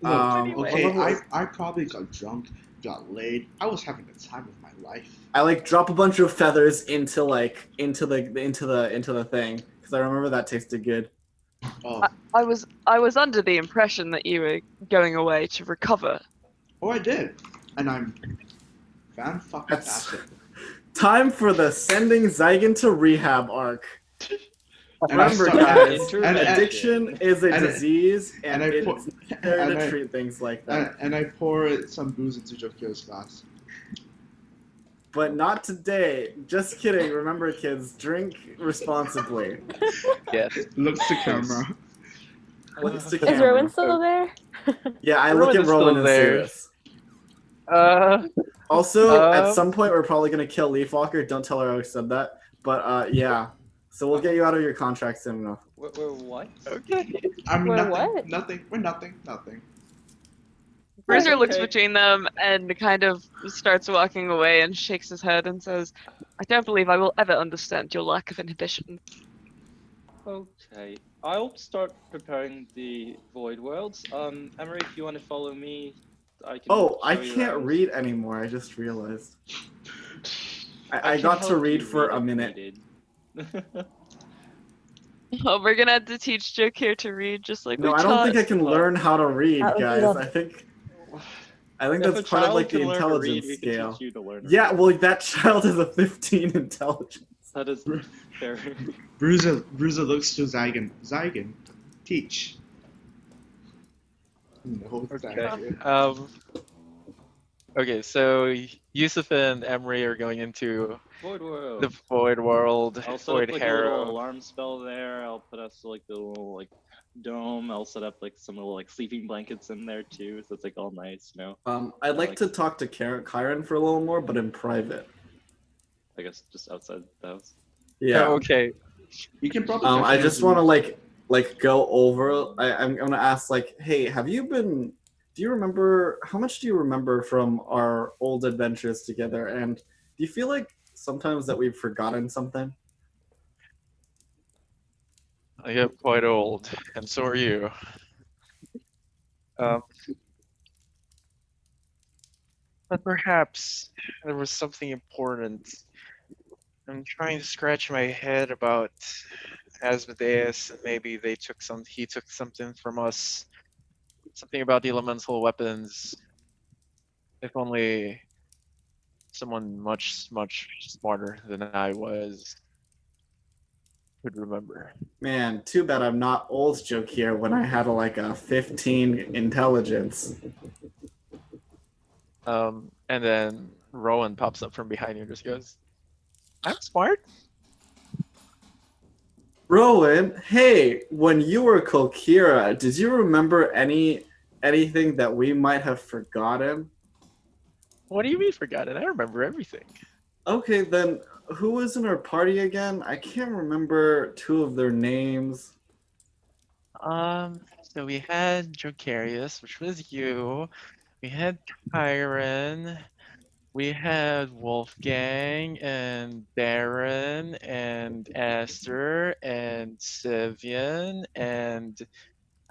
Okay, I probably got drunk, got laid. I was having the time of my life. I like drop a bunch of feathers into the thing, because I remember that tasted good. Oh. I was under the impression that you were going away to recover. Oh, I did, and I'm fan-fucking-tastic. Time for the sending Zygon to rehab arc. And I Remember, start- guys, and- addiction is a and- disease, and and I it's put- necessary and to I- treat things like that. And I pour some booze into Jokio's glass. But not today. Just kidding. Remember, kids, drink responsibly. Yes. Looks to camera. Looks to Is camera. Rowan still there? Yeah, I Rowan look at is still Rowan and there. serious. Um, Also, at some point, we're probably gonna kill Leafwalker. Don't tell her I said that. But yeah, so we'll get you out of your contract soon enough. We're what? Okay. I'm We're nothing. what? Nothing. We're nothing. Bruiser looks Okay. between them and kind of starts walking away and shakes his head and says, I don't believe I will ever understand your lack of inhibition. Okay. I'll start preparing the Void Worlds. Emery, if you want to follow me, I can. Oh, I show you can't around. read anymore. I just realized. I can got to help read you for read a if minute. needed. Oh, we're gonna have to teach Joke here to read just like No, we I don't think I taught. can learn how to read, That would be guys. the- I think If a that's part of child like the can learn to read, intelligence we can scale. teach you to learn to Yeah, read. well, that child is a 15 intelligence. That is fair. Bruiser looks to Zygon. Zygon, teach. No, Okay. Okay, so Yusuf and Emery are going into Void World. the Void World, I'll set Void up like a little Harrow. alarm spell there. I'll put us like the little like dome. I'll set up like some little like sleeping blankets in there too, so it's like all nice, you know. I'd like like- to talk to Kyron for a little more, but in private. I guess just outside the house. Yeah. Oh, okay. You can probably. I just want to like go over. I'm gonna ask like, hey, have you been? Do you remember how much do you remember from our old adventures together? And do you feel like sometimes that we've forgotten something? I get quite old, and so are you. But perhaps there was something important. I'm trying to scratch my head about Asmodeus, and maybe he took something from us. Something about the elemental weapons. If only someone much, much smarter than I was could remember. Man, too bad I'm not old joke here when I had like a 15 intelligence. And then Rowan pops up from behind you and just goes, I'm smart. Rowan, hey, when you were Kokira, did you remember anything that we might have forgotten? What do you mean forgotten? I remember everything. Okay, then who was in our party again? I can't remember two of their names. So we had Jocarius, which was you. We had Kyron. We had Wolfgang and Baron and Aster and Sivian and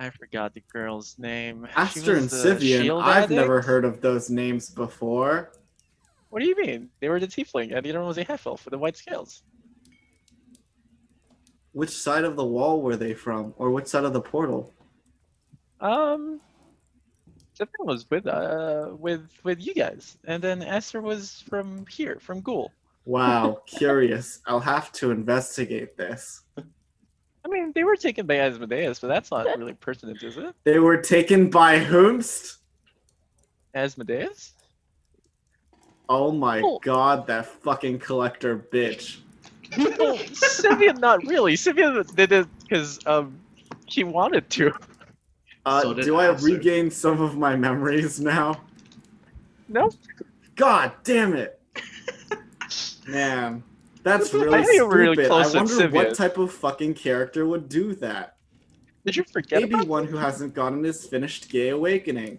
I forgot the girl's name. She Aster was and the Sivian, shield I've never addict. heard of those names before. What do you mean? They were the tiefling, and the other one was a half elf with the white scales. Which side of the wall were they from? Or which side of the portal? Sivian was with you guys, and then Aster was from here, from Ghoul. Wow, curious. I'll have to investigate this. I mean, they were taken by Asmodeus, but that's not really pertinent, is it? They were taken by whomst? Asmodeus? Oh my Oh. god, that fucking collector bitch. Well, Sivian, not really. Sivian did it because she wanted to. So did Do I Aster. regain some of my memories now? No, God damn it! Man, that's really I think we're really stupid. close I with wonder what Sivian. type of fucking character would do that. did you forget Maybe about one who hasn't gotten his finished gay awakening.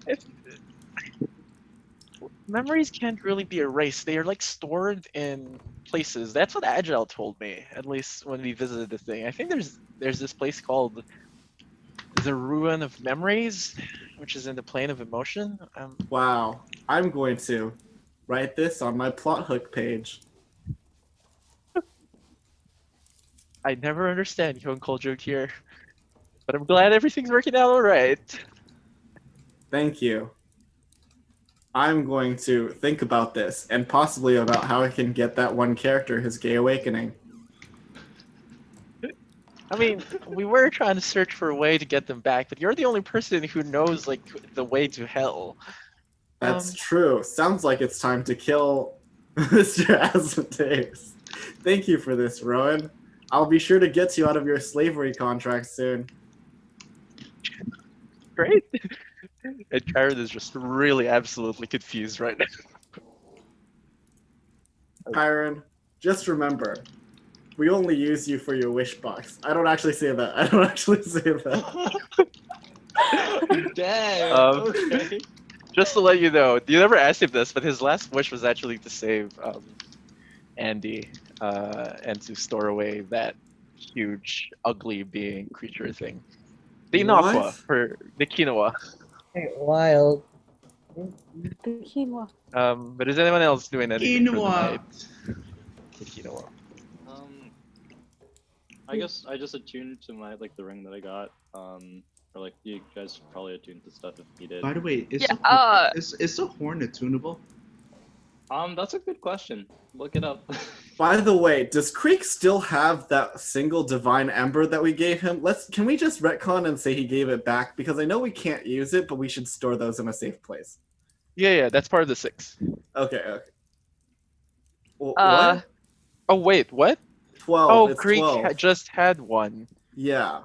It- Memories can't really be erased. They are like stored in places. That's what Agile told me, at least when we visited the thing. I think there's this place called the Ruin of Memories, which is in the plane of emotion. Wow, I'm going to write this on my plot hook page. I never understand Young Culture here, but I'm glad everything's working out all right. Thank you. I'm going to think about this and possibly about how I can get that one character his gay awakening. I mean, we were trying to search for a way to get them back, but you're the only person who knows like the way to hell. That's true. Sounds like it's time to kill Mr. Asmodeus. Thank you for this, Rowan. I'll be sure to get you out of your slavery contract soon. Great. And Karen is just really absolutely confused right now. Kyron, just remember, we only use you for your wish box. I don't actually say that. I don't actually say that. Damn. Okay. Just to let you know, you never asked him this, but his last wish was actually to save Andy and to store away that huge, ugly being creature thing. The Inaqua What? for the quinoa. Hey, wild. The quinoa. But is anyone else doing anything for the Quinoa. night? The quinoa. I guess I just attuned to my the ring that I got. Or you guys probably attuned to stuff if needed. By the way, is the horn attunable? That's a good question. Look it up. By the way, does Creek still have that single divine ember that we gave him? Can we just retcon and say he gave it back? Because I know we can't use it, but we should store those in a safe place. Yeah, that's part of the 6. Okay. Well, Uh, what? Oh wait, what? 12. Oh, It's Greek 12. just had one. Yeah.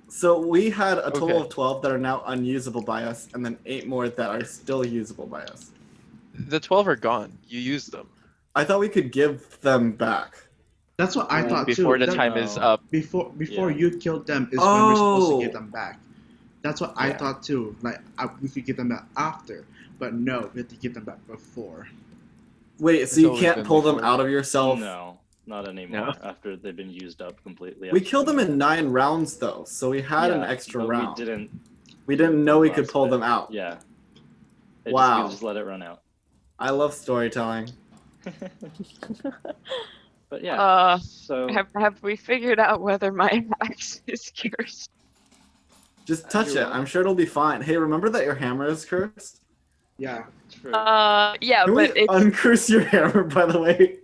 So we had a total Okay. of 12 that are now unusable by us, and then 8 more that are still usable by us. The 12 are gone. You used them. I thought we could give them back. That's what I thought Before too. the That- time is up. Before Yeah. you killed them is when we're supposed to Oh. give them back. That's what I Yeah. thought too. We could give them back after, but no, we have to give them back before. Wait, so It's you always can't been pull them before. out of yourself? No, not anymore. After they've been used up completely. We killed them in 9 rounds though, so we had an extra but round. We didn't. We didn't know we could last pull bit. them out. Yeah. Wow. We just let it run out. I love storytelling. But yeah. So have we figured out whether my axe is cursed? Just touch it. I'm sure it'll be fine. Hey, remember that your hammer is cursed? Yeah. true. Yeah, Can we but it's uncurse your hammer, by the way?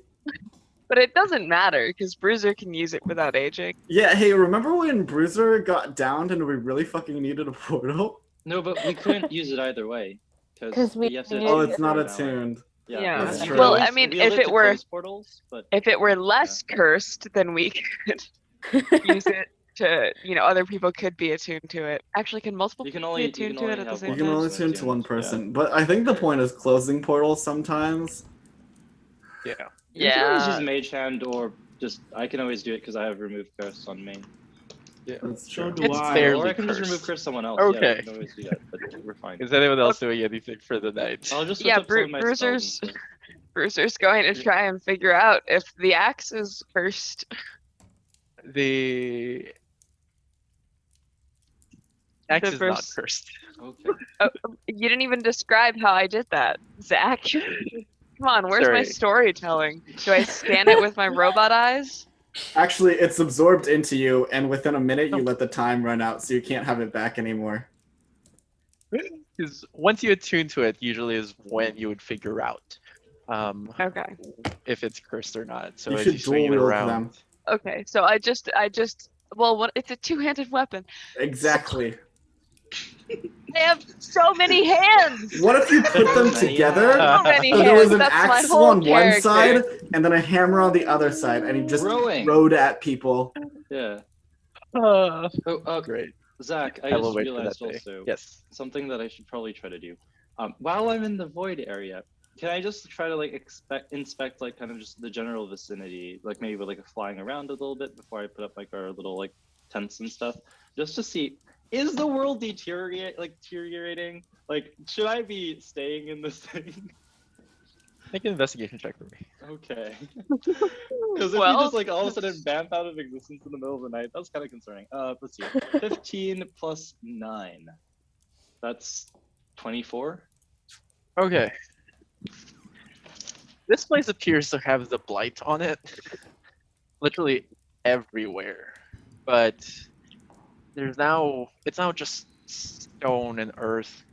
but it doesn't matter because Bruiser can use it without aging. Yeah, hey, remember when Bruiser got downed and we really fucking needed a portal? No, but we couldn't use it either way. 'Cause we have to needed- Oh, it's not attuned to it. attuned. Yeah. That's you true. could Well, always- I mean, we if allowed it to were close portals, but if it were less cursed, then we could use it to other people could be attuned to it. Actually, can multiple you can people only be you attuned can to only it at the have same You one can time? only person tune to one attuned, person, but I think the point is closing portals sometimes. Yeah. You can always Yeah. use Mage Hand or just I can always do it because I have remove curse on me. Yeah. That's So true. do It's I. fair. Or Barely I can just remove cursed. curse someone else. Okay. Yeah, I can always do that, but we're fine. Is anyone else doing anything for the night? I'll just switch Yeah, up some of my spells and stuff. Bruiser's going to try and figure out if the axe is cursed. The axe The is not first- cursed. Okay. You didn't even describe how I did that, Zach. Come on, where's my Sorry. storytelling? Do I scan it with my robot eyes? Actually, it's absorbed into you, and within a minute, you let the time run out, so you can't have it back anymore. Because once you attune to it, usually is when you would figure out Okay. if it's cursed or not. So You as should you swing it dual wield around, them. Okay, so I just well, it's a two-handed weapon. Exactly. I have so many hands. What if you put them Many together? So many So hands. there was an That's my axe whole on one character. side and then a hammer on the other side, and he just Rowing. rode at people. Yeah. uh, Oh, great. Zach, I I will just wait for that realized day. also Yes. something that I should probably try to do. While I'm in the void area, can I just try to inspect kind of just the general vicinity, maybe with flying around a little bit before I put up our little tents and stuff, just to see, is the world deteriorating? Should I be staying in this thing? Make an investigation check for me. Okay. Because if Well- you just all of a sudden vamp out of existence in the middle of the night, that's kind of concerning. Let's see. 15 plus 9. That's 24. Okay. This place appears to have the blight on it. Literally everywhere. But it's now just stone and earth.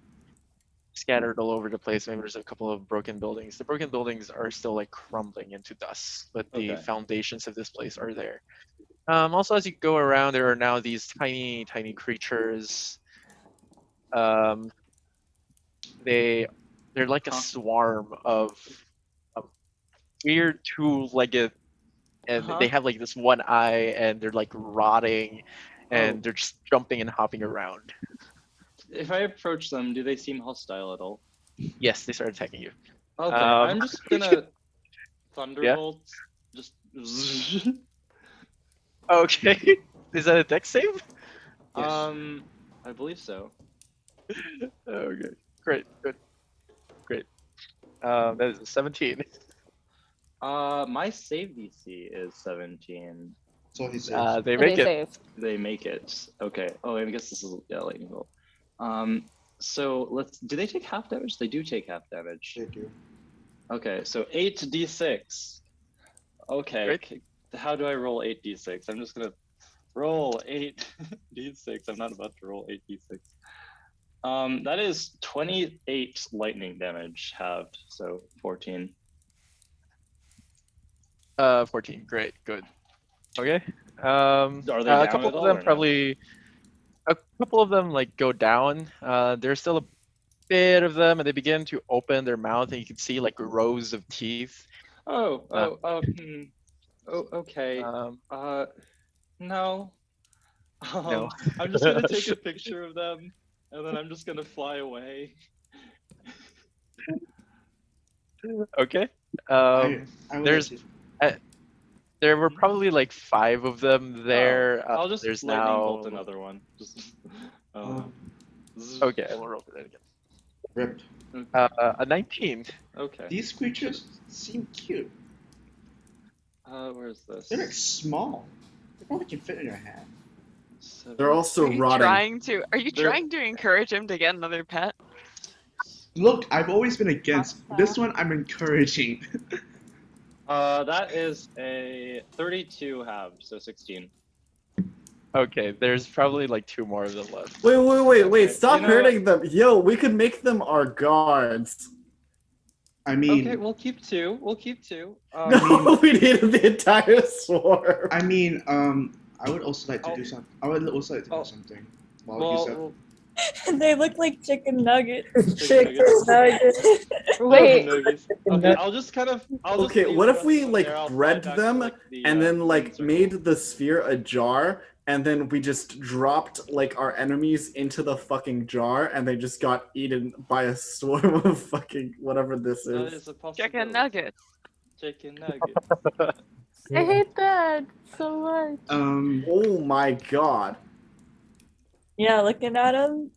scattered all over the place. Maybe there's a couple of broken buildings. The broken buildings are still like crumbling into dust, but the Okay. foundations of this place are there. Also, as you go around, there are now these tiny, tiny creatures. They're like a swarm of weird two-legged, and they have like this one eye, and they're like rotting, and they're just jumping and hopping around. If I approach them, do they seem hostile at all? Yes, they start attacking you. Okay, I'm just gonna thunderbolt. Just. Okay, is that a dex save? I believe so. Okay, great, good, great. That is a 17. My save DC is 17. So he says. They make it. Save. They make it. Okay. Oh, I guess this is lightning bolt. So let's. Do they take half damage? They do take half damage. They do. Okay, so 8d6. Okay. Great. How do I roll 8d6? I'm just gonna roll 8d6. I'm not about to roll 8d6. That is 28 lightning damage halved, so 14. 14. Great, good. Okay. Are they a down couple at all, of them or no? probably. A couple of them like go down. There's still a bit of them, and they begin to open their mouth, and you can see like rows of teeth. Okay. No. No. I'm just gonna take a picture of them, and then I'm just gonna fly away. Okay. I would There's. There were probably like 5 of them there. I'll just there's lightning now. bolt another one. Just. Okay, we'll roll for that again. ripped. A 19. Okay. These creatures seem cute. Where's this? They're like small. They probably can fit in your hand. They're also Are you rotting. trying to encourage him to get another pet? Look, I've always been against. This one I'm encouraging. That is a 32 halved, so 16. Okay, there's probably like 2 more of them left. Wait, Okay, stop you know hurting them. Yo, we could make them our guards. I mean, Okay, we'll keep 2. We'll keep 2. No, we needed the entire swarm. I mean, I would also like to do something. I would also like to do something. Well, They look like chicken nuggets. Chicken nuggets. Wait. okay, I'll just kind of. Okay, what if we like bred them and then like made the sphere a jar, and then we just dropped like our enemies into the fucking jar, and they just got eaten by a swarm of fucking whatever this That is. is a possibility. Chicken nuggets. Chicken nuggets. I hate that so much. Oh my god. Yeah, looking at them.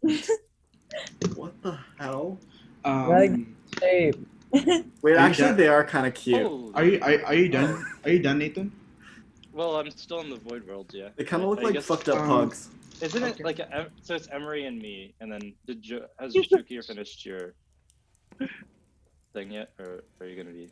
What the hell? Hey, Wait, Are you actually, done? they are kind of cute. Holy- Are you done? Are you done, Nathan? Well, I'm still in the void world, yeah. They kind of look I like guess- fucked up pugs. Isn't it Okay. like so? It's Emery and me, and then has Shuki finished your thing yet, or are you gonna be?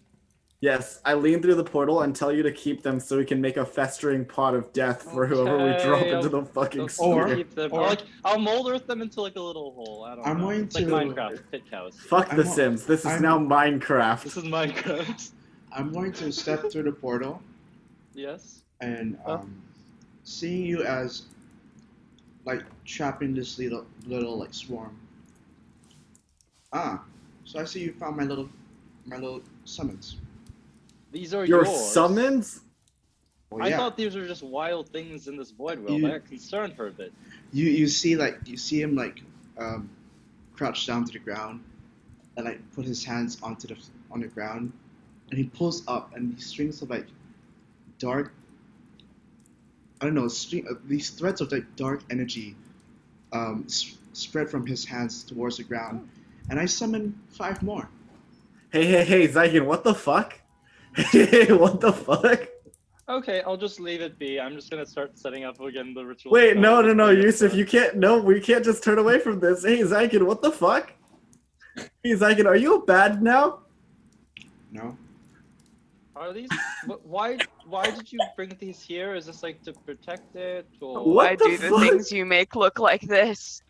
Yes, I lean through the portal and tell you to keep them so we can make a festering pot of death for whoever we drop Okay, into the fucking I'll sphere. keep them. or- I'll mold earth them into like a little hole. I don't I'm know. going It's like to- Minecraft pit cows. Fuck the I'm- Sims. This is I'm- now Minecraft. This is Minecraft. I'm going to step through the portal Yes. and seeing you as like trapping this little like swarm. So I see you found my little summons. These are Your yours. summons? Well, I yeah. thought these were just wild things in this void world. I got concerned for a bit. You see him like crouch down to the ground and like put his hands on the ground, and he pulls up, and these strings of like dark, I don't know, these threads of like dark energy spread from his hands towards the ground, and I summon 5 more. Hey, Zygen, what the fuck? Hey, what the fuck? Okay, I'll just leave it be. I'm just gonna start setting up again the ritual. Wait, no, Yusuf, you can't, we can't just turn away from this. Hey, Zygen, what the fuck? Hey, Zygen, are you a bad now? No. Are these? Why did you bring these here? Is this like to protect it, or What Why the do the fuck? things you make look like this?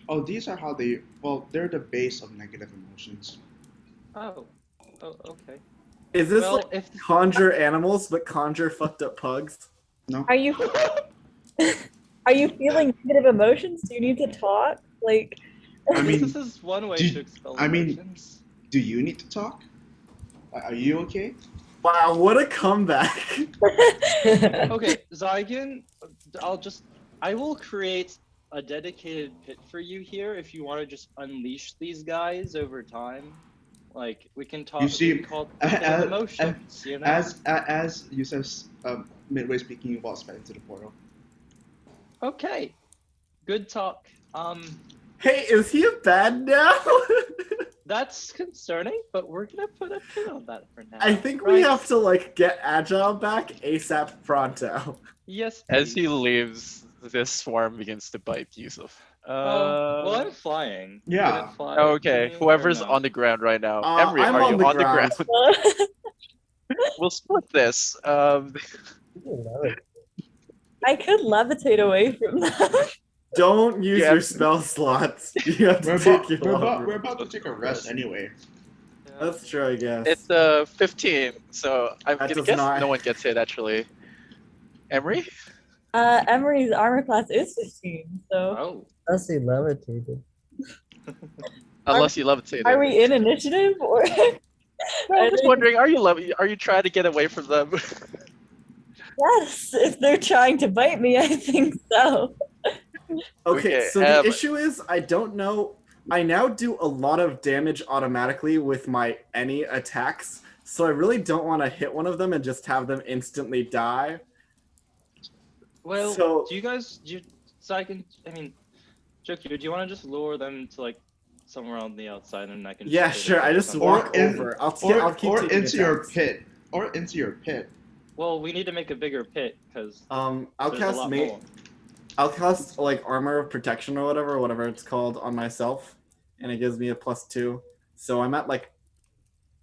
Oh, these are how they. Well, they're the base of negative emotions. Oh. Oh, okay. Is this Well, like if conjure animals, but conjure fucked up pugs? No. Are you are you feeling negative emotions? Do you need to talk? Like, I mean, this is one way do- to expel I mean- emotions. do you need to talk? Are you okay? Wow, what a comeback! Okay, Zygon, I will create a dedicated pit for you here if you want to just unleash these guys over time. Like, we can talk, You see, we can call it pit of emotions, you know? As Yusef's midway speaking, you walks back into the portal. Okay, good talk. Hey, is he a bad now? That's concerning, but we're gonna put a pin on that for now. I think we right? have to like get Agile back ASAP pronto. Yes, As he please. leaves, this swarm begins to bite Yusuf. Well, I'm flying. Yeah. Can it fly Okay, to me or whoever's no? on the ground right now. Uh, Emery, I'm are on you the on ground. the ground? We'll split this. I could levitate away from them. Don't use Yeah. your spell slots. You have to We're take about, your we're, about, own. we're about to take a rest anyway. Yeah. That's true, I guess. It's 15, so I'm That gonna does guess not- no one gets hit actually. Emery? Emery's armor class is 15, so Oh. Unless he levitated. Unless you levitate. are we in initiative or? I'm just wondering, are you trying to get away from them? Yes, if they're trying to bite me, I think so. Okay, Okay, so the issue is I don't know. I now do a lot of damage automatically with my any attacks, so I really don't want to hit one of them and just have them instantly die. Well, So- so I can, I mean, Joki, do you want to just lure them to like somewhere on the outside and I can? Yeah, just sure. I just Or walk in- over. I'll keep Or taking into your attacks. pit. Or into your pit. Well, we need to make a bigger pit because I'll there's a cast lot mate. more. I'll cast like armor of protection or whatever it's called on myself, and it gives me a +2. So I'm at like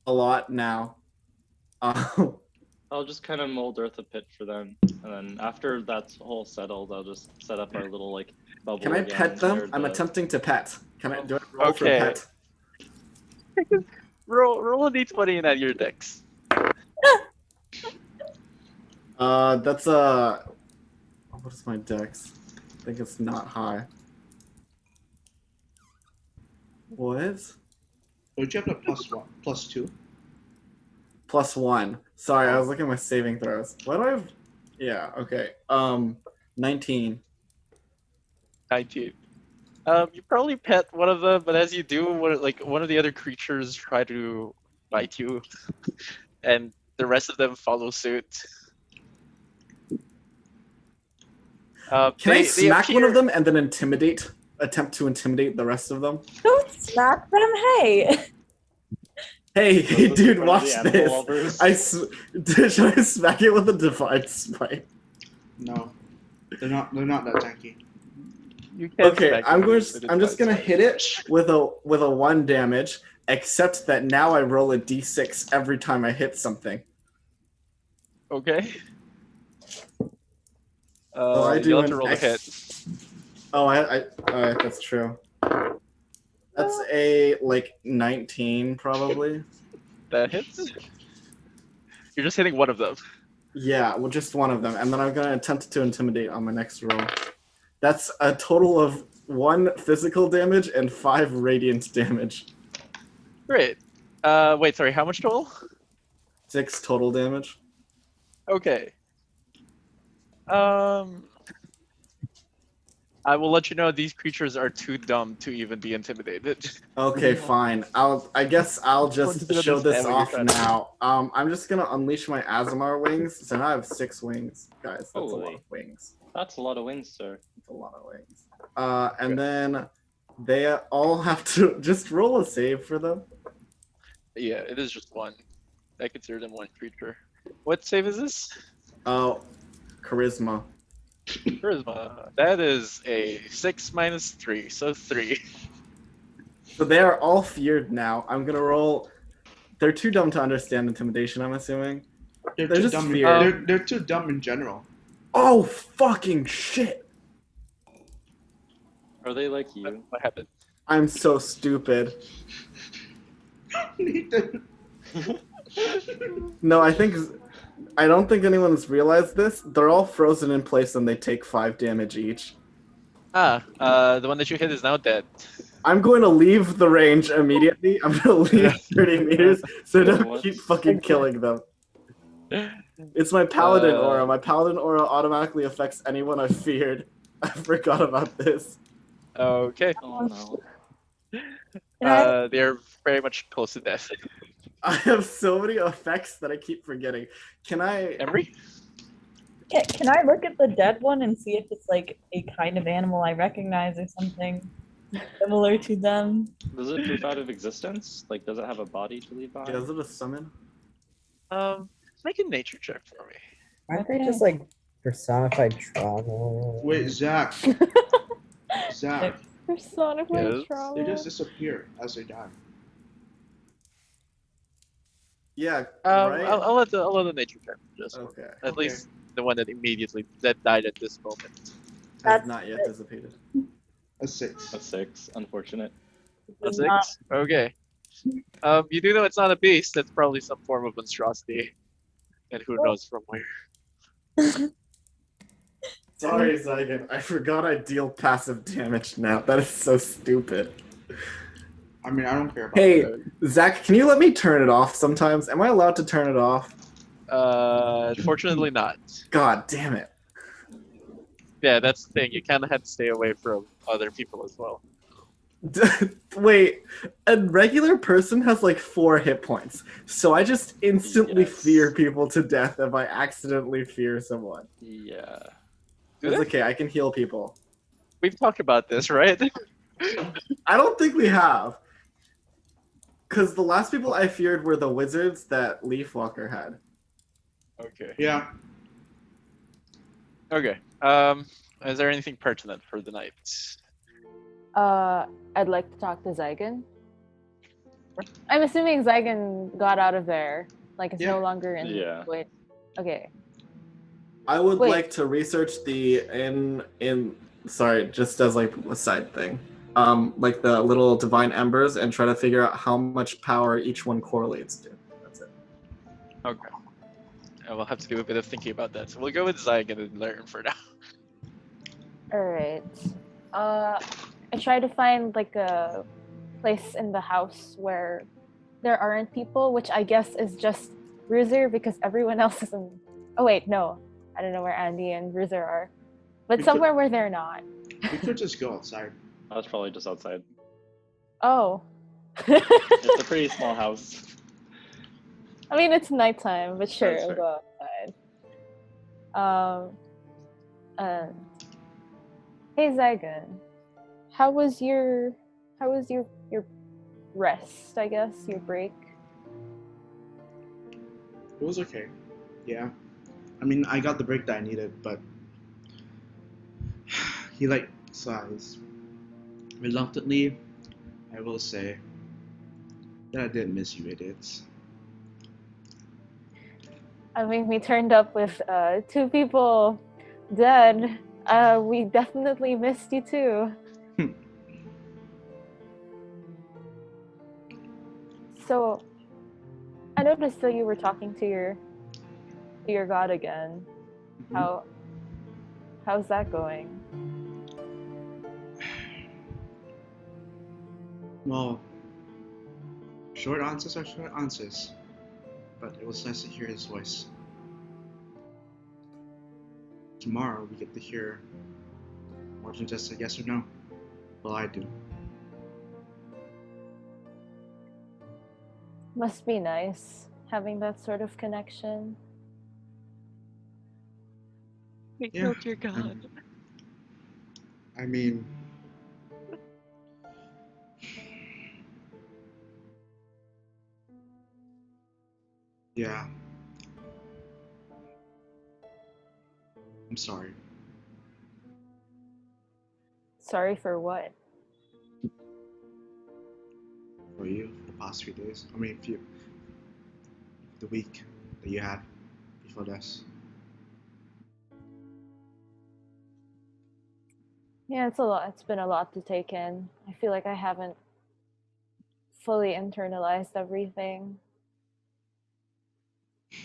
a lot now. I'll just kind of mold Earth a pit for them, and then after that's all settled, I'll just set up our little like bubble. Can I again pet them? where I'm the- attempting to pet. Can I do it? Roll for Okay. pet. roll a d20 and add your dex. That's what is my dex? I think it's not high. What? Would you have a +1, +2? +1. Sorry, I was looking at my saving throws. Why do I have? Yeah. Okay. 19. 19. You probably pet one of them, but as you do, one of the other creatures try to bite you, and the rest of them follow suit. Can I They smack one of appear- them and then attempt to intimidate the rest of them? Don't smack them, hey! Hey, Those are dude, for watch the animal this. lovers. Should I smack it with a divine smite? No. They're not that tanky. You can Okay, smack I'm them going. with I'm just gonna advantage. hit it with a 1 damage. Except that now I roll a d6 every time I hit something. Okay. So I do you'll have to an roll the hit. Oh, that's true. That's a 19 probably. That hits. You're just hitting one of them. Yeah, well, just one of them, and then I'm gonna attempt to intimidate on my next roll. That's a total of 1 physical damage and 5 radiant damage. Great. Wait, sorry, how much total? 6 total damage. Okay. I will let you know these creatures are too dumb to even be intimidated. Okay, fine. I guess I'll just Don't show this understand what you're off trying to do. now. I'm just gonna unleash my Azamar wings. So now I have 6 wings, guys. That's a lot Holy. of wings. That's a lot of wings, sir. That's a lot of wings. And then they all have to just roll a save for them. Yeah, it is just one. I consider them one creature. What save is this? Oh, charisma. Charisma. That is a 6 minus 3, so 3. So they are all feared now. I'm gonna roll. They're too dumb to understand intimidation, I'm assuming. They're They're too just dumb. feared. They're too dumb in general. Oh, fucking shit! Are they like you? What happened? I'm so stupid. Nathan. No, I don't think anyone's realized this. They're all frozen in place and they take 5 damage each. The one that you hit is now dead. I'm going to leave the range immediately. I'm going to leave 30 meters so don't What? keep fucking killing them. It's my paladin aura. Uh, My paladin aura automatically affects anyone I've feared. I forgot about this. Okay. Oh no. They're very much close to death. I have so many effects that I keep forgetting. Can I... Emery? Can I look at the dead one and see if it's like a kind of animal I recognize or something similar to them? Does it proof out of existence? Like, does it have a body to leave behind? Yeah, is it a summon? Make a nature check for me. Aren't they just like personified trauma? Wait, Zach. Zach. Personified Yes. trauma. They just disappear as they die. Yeah, right? I'll let the nature check just Okay. at least the one that died at this moment. Has That's not yet dissipated. A 6. A 6. Unfortunate. A 6? Okay. You do know it's not a beast. That's probably some form of monstrosity, and who knows from where. Sorry, Zygon. I forgot I deal passive damage now. That is so stupid. I mean, I don't care about Hey, that. Zach, can you let me turn it off sometimes? Am I allowed to turn it off? Fortunately not. God damn it. Yeah, that's the thing. You kind of had to stay away from other people as well. Wait, a regular person has like 4 hit points, so I just instantly Yes. fear people to death if I accidentally fear someone. Yeah. It's okay, I can heal people. We've talked about this, right? I don't think we have. Because the last people I feared were the wizards that Leafwalker had. Okay. Yeah. Okay. Is there anything pertinent for the night? I'd like to talk to Zygon. I'm assuming Zygon got out of there. Like, it's Yeah. no longer in. Yeah. Wait. Okay. I would Wait. like to research the sorry, just as like a side thing. Like the little divine embers and try to figure out how much power each one correlates to. That's it. Okay. I will have to do a bit of thinking about that. So we'll go with Zygon and learn for now. Alright. I try to find like a place in the house where there aren't people, which I guess is just Bruiser because everyone else is in. Oh wait, no. I don't know where Andy and Bruiser are. But We somewhere where they're not. We could just go outside. I was probably just outside. Oh. It's a pretty small house. I mean, it's nighttime, but sure, That's I'll fair. go outside. And hey, Zygon, how was your rest? I guess your break. It was okay. Yeah. I mean, I got the break that I needed, but he like sighs. Reluctantly, I will say that I did miss you, idiots. I mean, we turned up with 2 people dead. We definitely missed you too. So, I noticed that you were talking to your god again. How's that going? Well, short answers are short answers, but it was nice to hear his voice. Tomorrow we get to hear more than just a yes or no. Well, I do. Must be nice having that sort of connection. We Yeah. killed your god. I mean, yeah. I'm sorry. Sorry for what? For you the past few days. I mean, the week that you had before this. Yeah, it's a lot. It's been a lot to take in. I feel like I haven't fully internalized everything.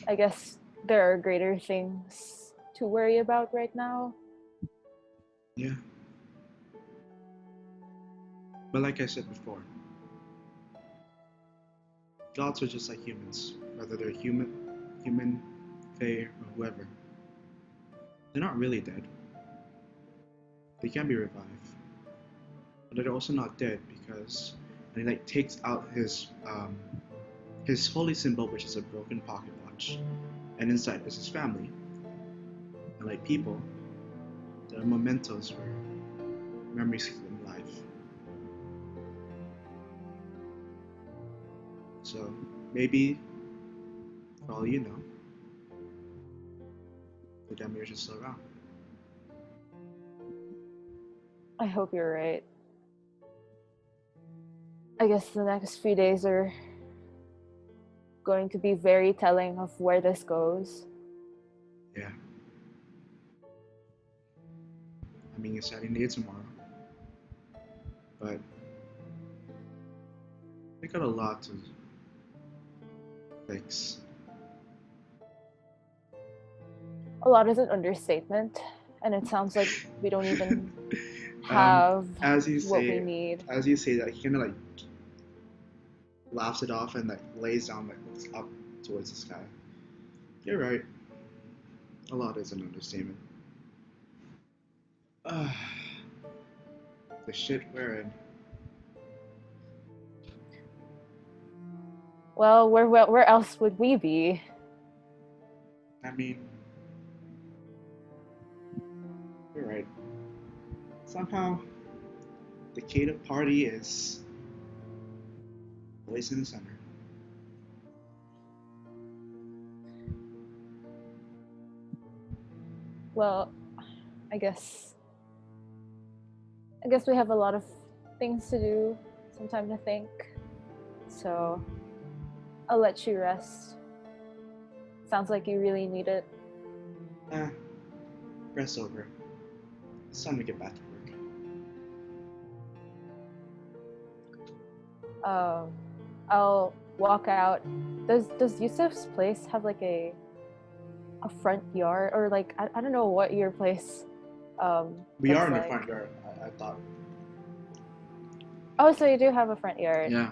I guess there are greater things to worry about right now. Yeah. But like I said before, gods are just like humans, whether they're human, fae, or whoever. They're not really dead. They can be revived, but they're also not dead because when he like takes out his holy symbol, which is a broken pocket watch, and inside is his family, and like people, there are mementos where memories keep them alive. So maybe, for all you know, the Demiurge is still around. I hope you're right. I guess the next few days are going to be very telling of where this goes. Yeah. I mean, it's starting day tomorrow, but we got a lot to fix. A lot is an understatement, and it sounds like we don't even have as you what we say, need. As you say that, he kind of like laughs it off and like lays down, like looks up towards the sky. You're right. A lot is an understatement. The shit we're in. Well, where else would we be? I mean, you're right. Somehow, the Kaeto Party is always in the center. Well, I guess we have a lot of things to do, some time to think. So I'll let you rest. Sounds like you really need it. Rest over. It's time to get back to work. I'll walk out. Does Yusuf's place have like a front yard, or like I don't know what your place We are in like. the front yard, I thought. Oh, so you do have a front yard. Yeah.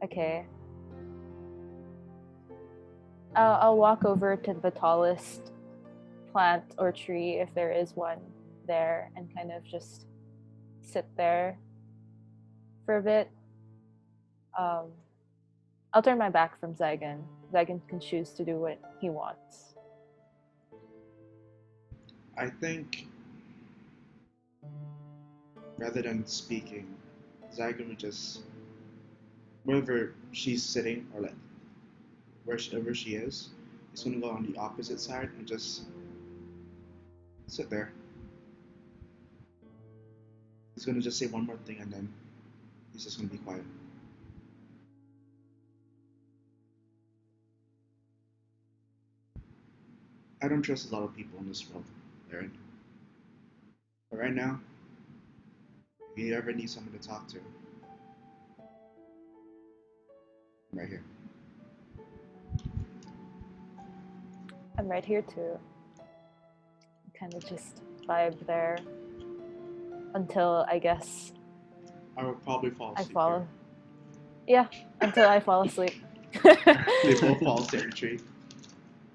Okay. I'll walk over to the tallest plant or tree, if there is one there, and kind of just sit there for a bit. I'll turn my back from Zygon. Zygon can choose to do what he wants. I think, rather than speaking, Zygon would just, wherever she's sitting, or like wherever she is, he's gonna go on the opposite side and just sit there. He's gonna just say one more thing and then he's just gonna be quiet. I don't trust a lot of people in this world, Aaron. But right now, if you ever need someone to talk to, I'm right here. I'm right here too. Kind of just vibe there until I guess I will probably fall asleep. Yeah, until I fall asleep. They both fall asleep in the tree.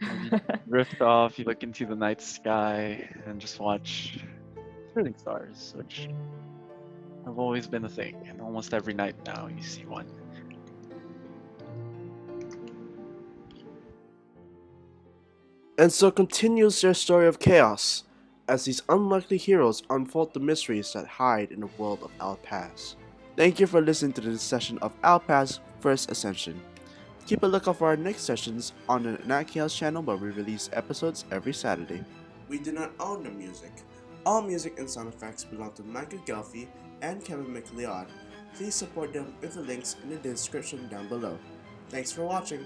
You drift off, you look into the night sky, and just watch shooting stars, which have always been a thing. And almost every night now you see one. And so continues their story of chaos, as these unlikely heroes unfold the mysteries that hide in the world of Alpaz. Thank you for listening to this session of Alpaz First Ascension. Keep a lookout for our next sessions on the NatChaos channel, where we release episodes every Saturday. We do not own the music. All music and sound effects belong to Michael Ghelfi and Kevin MacLeod. Please support them with the links in the description down below. Thanks for watching.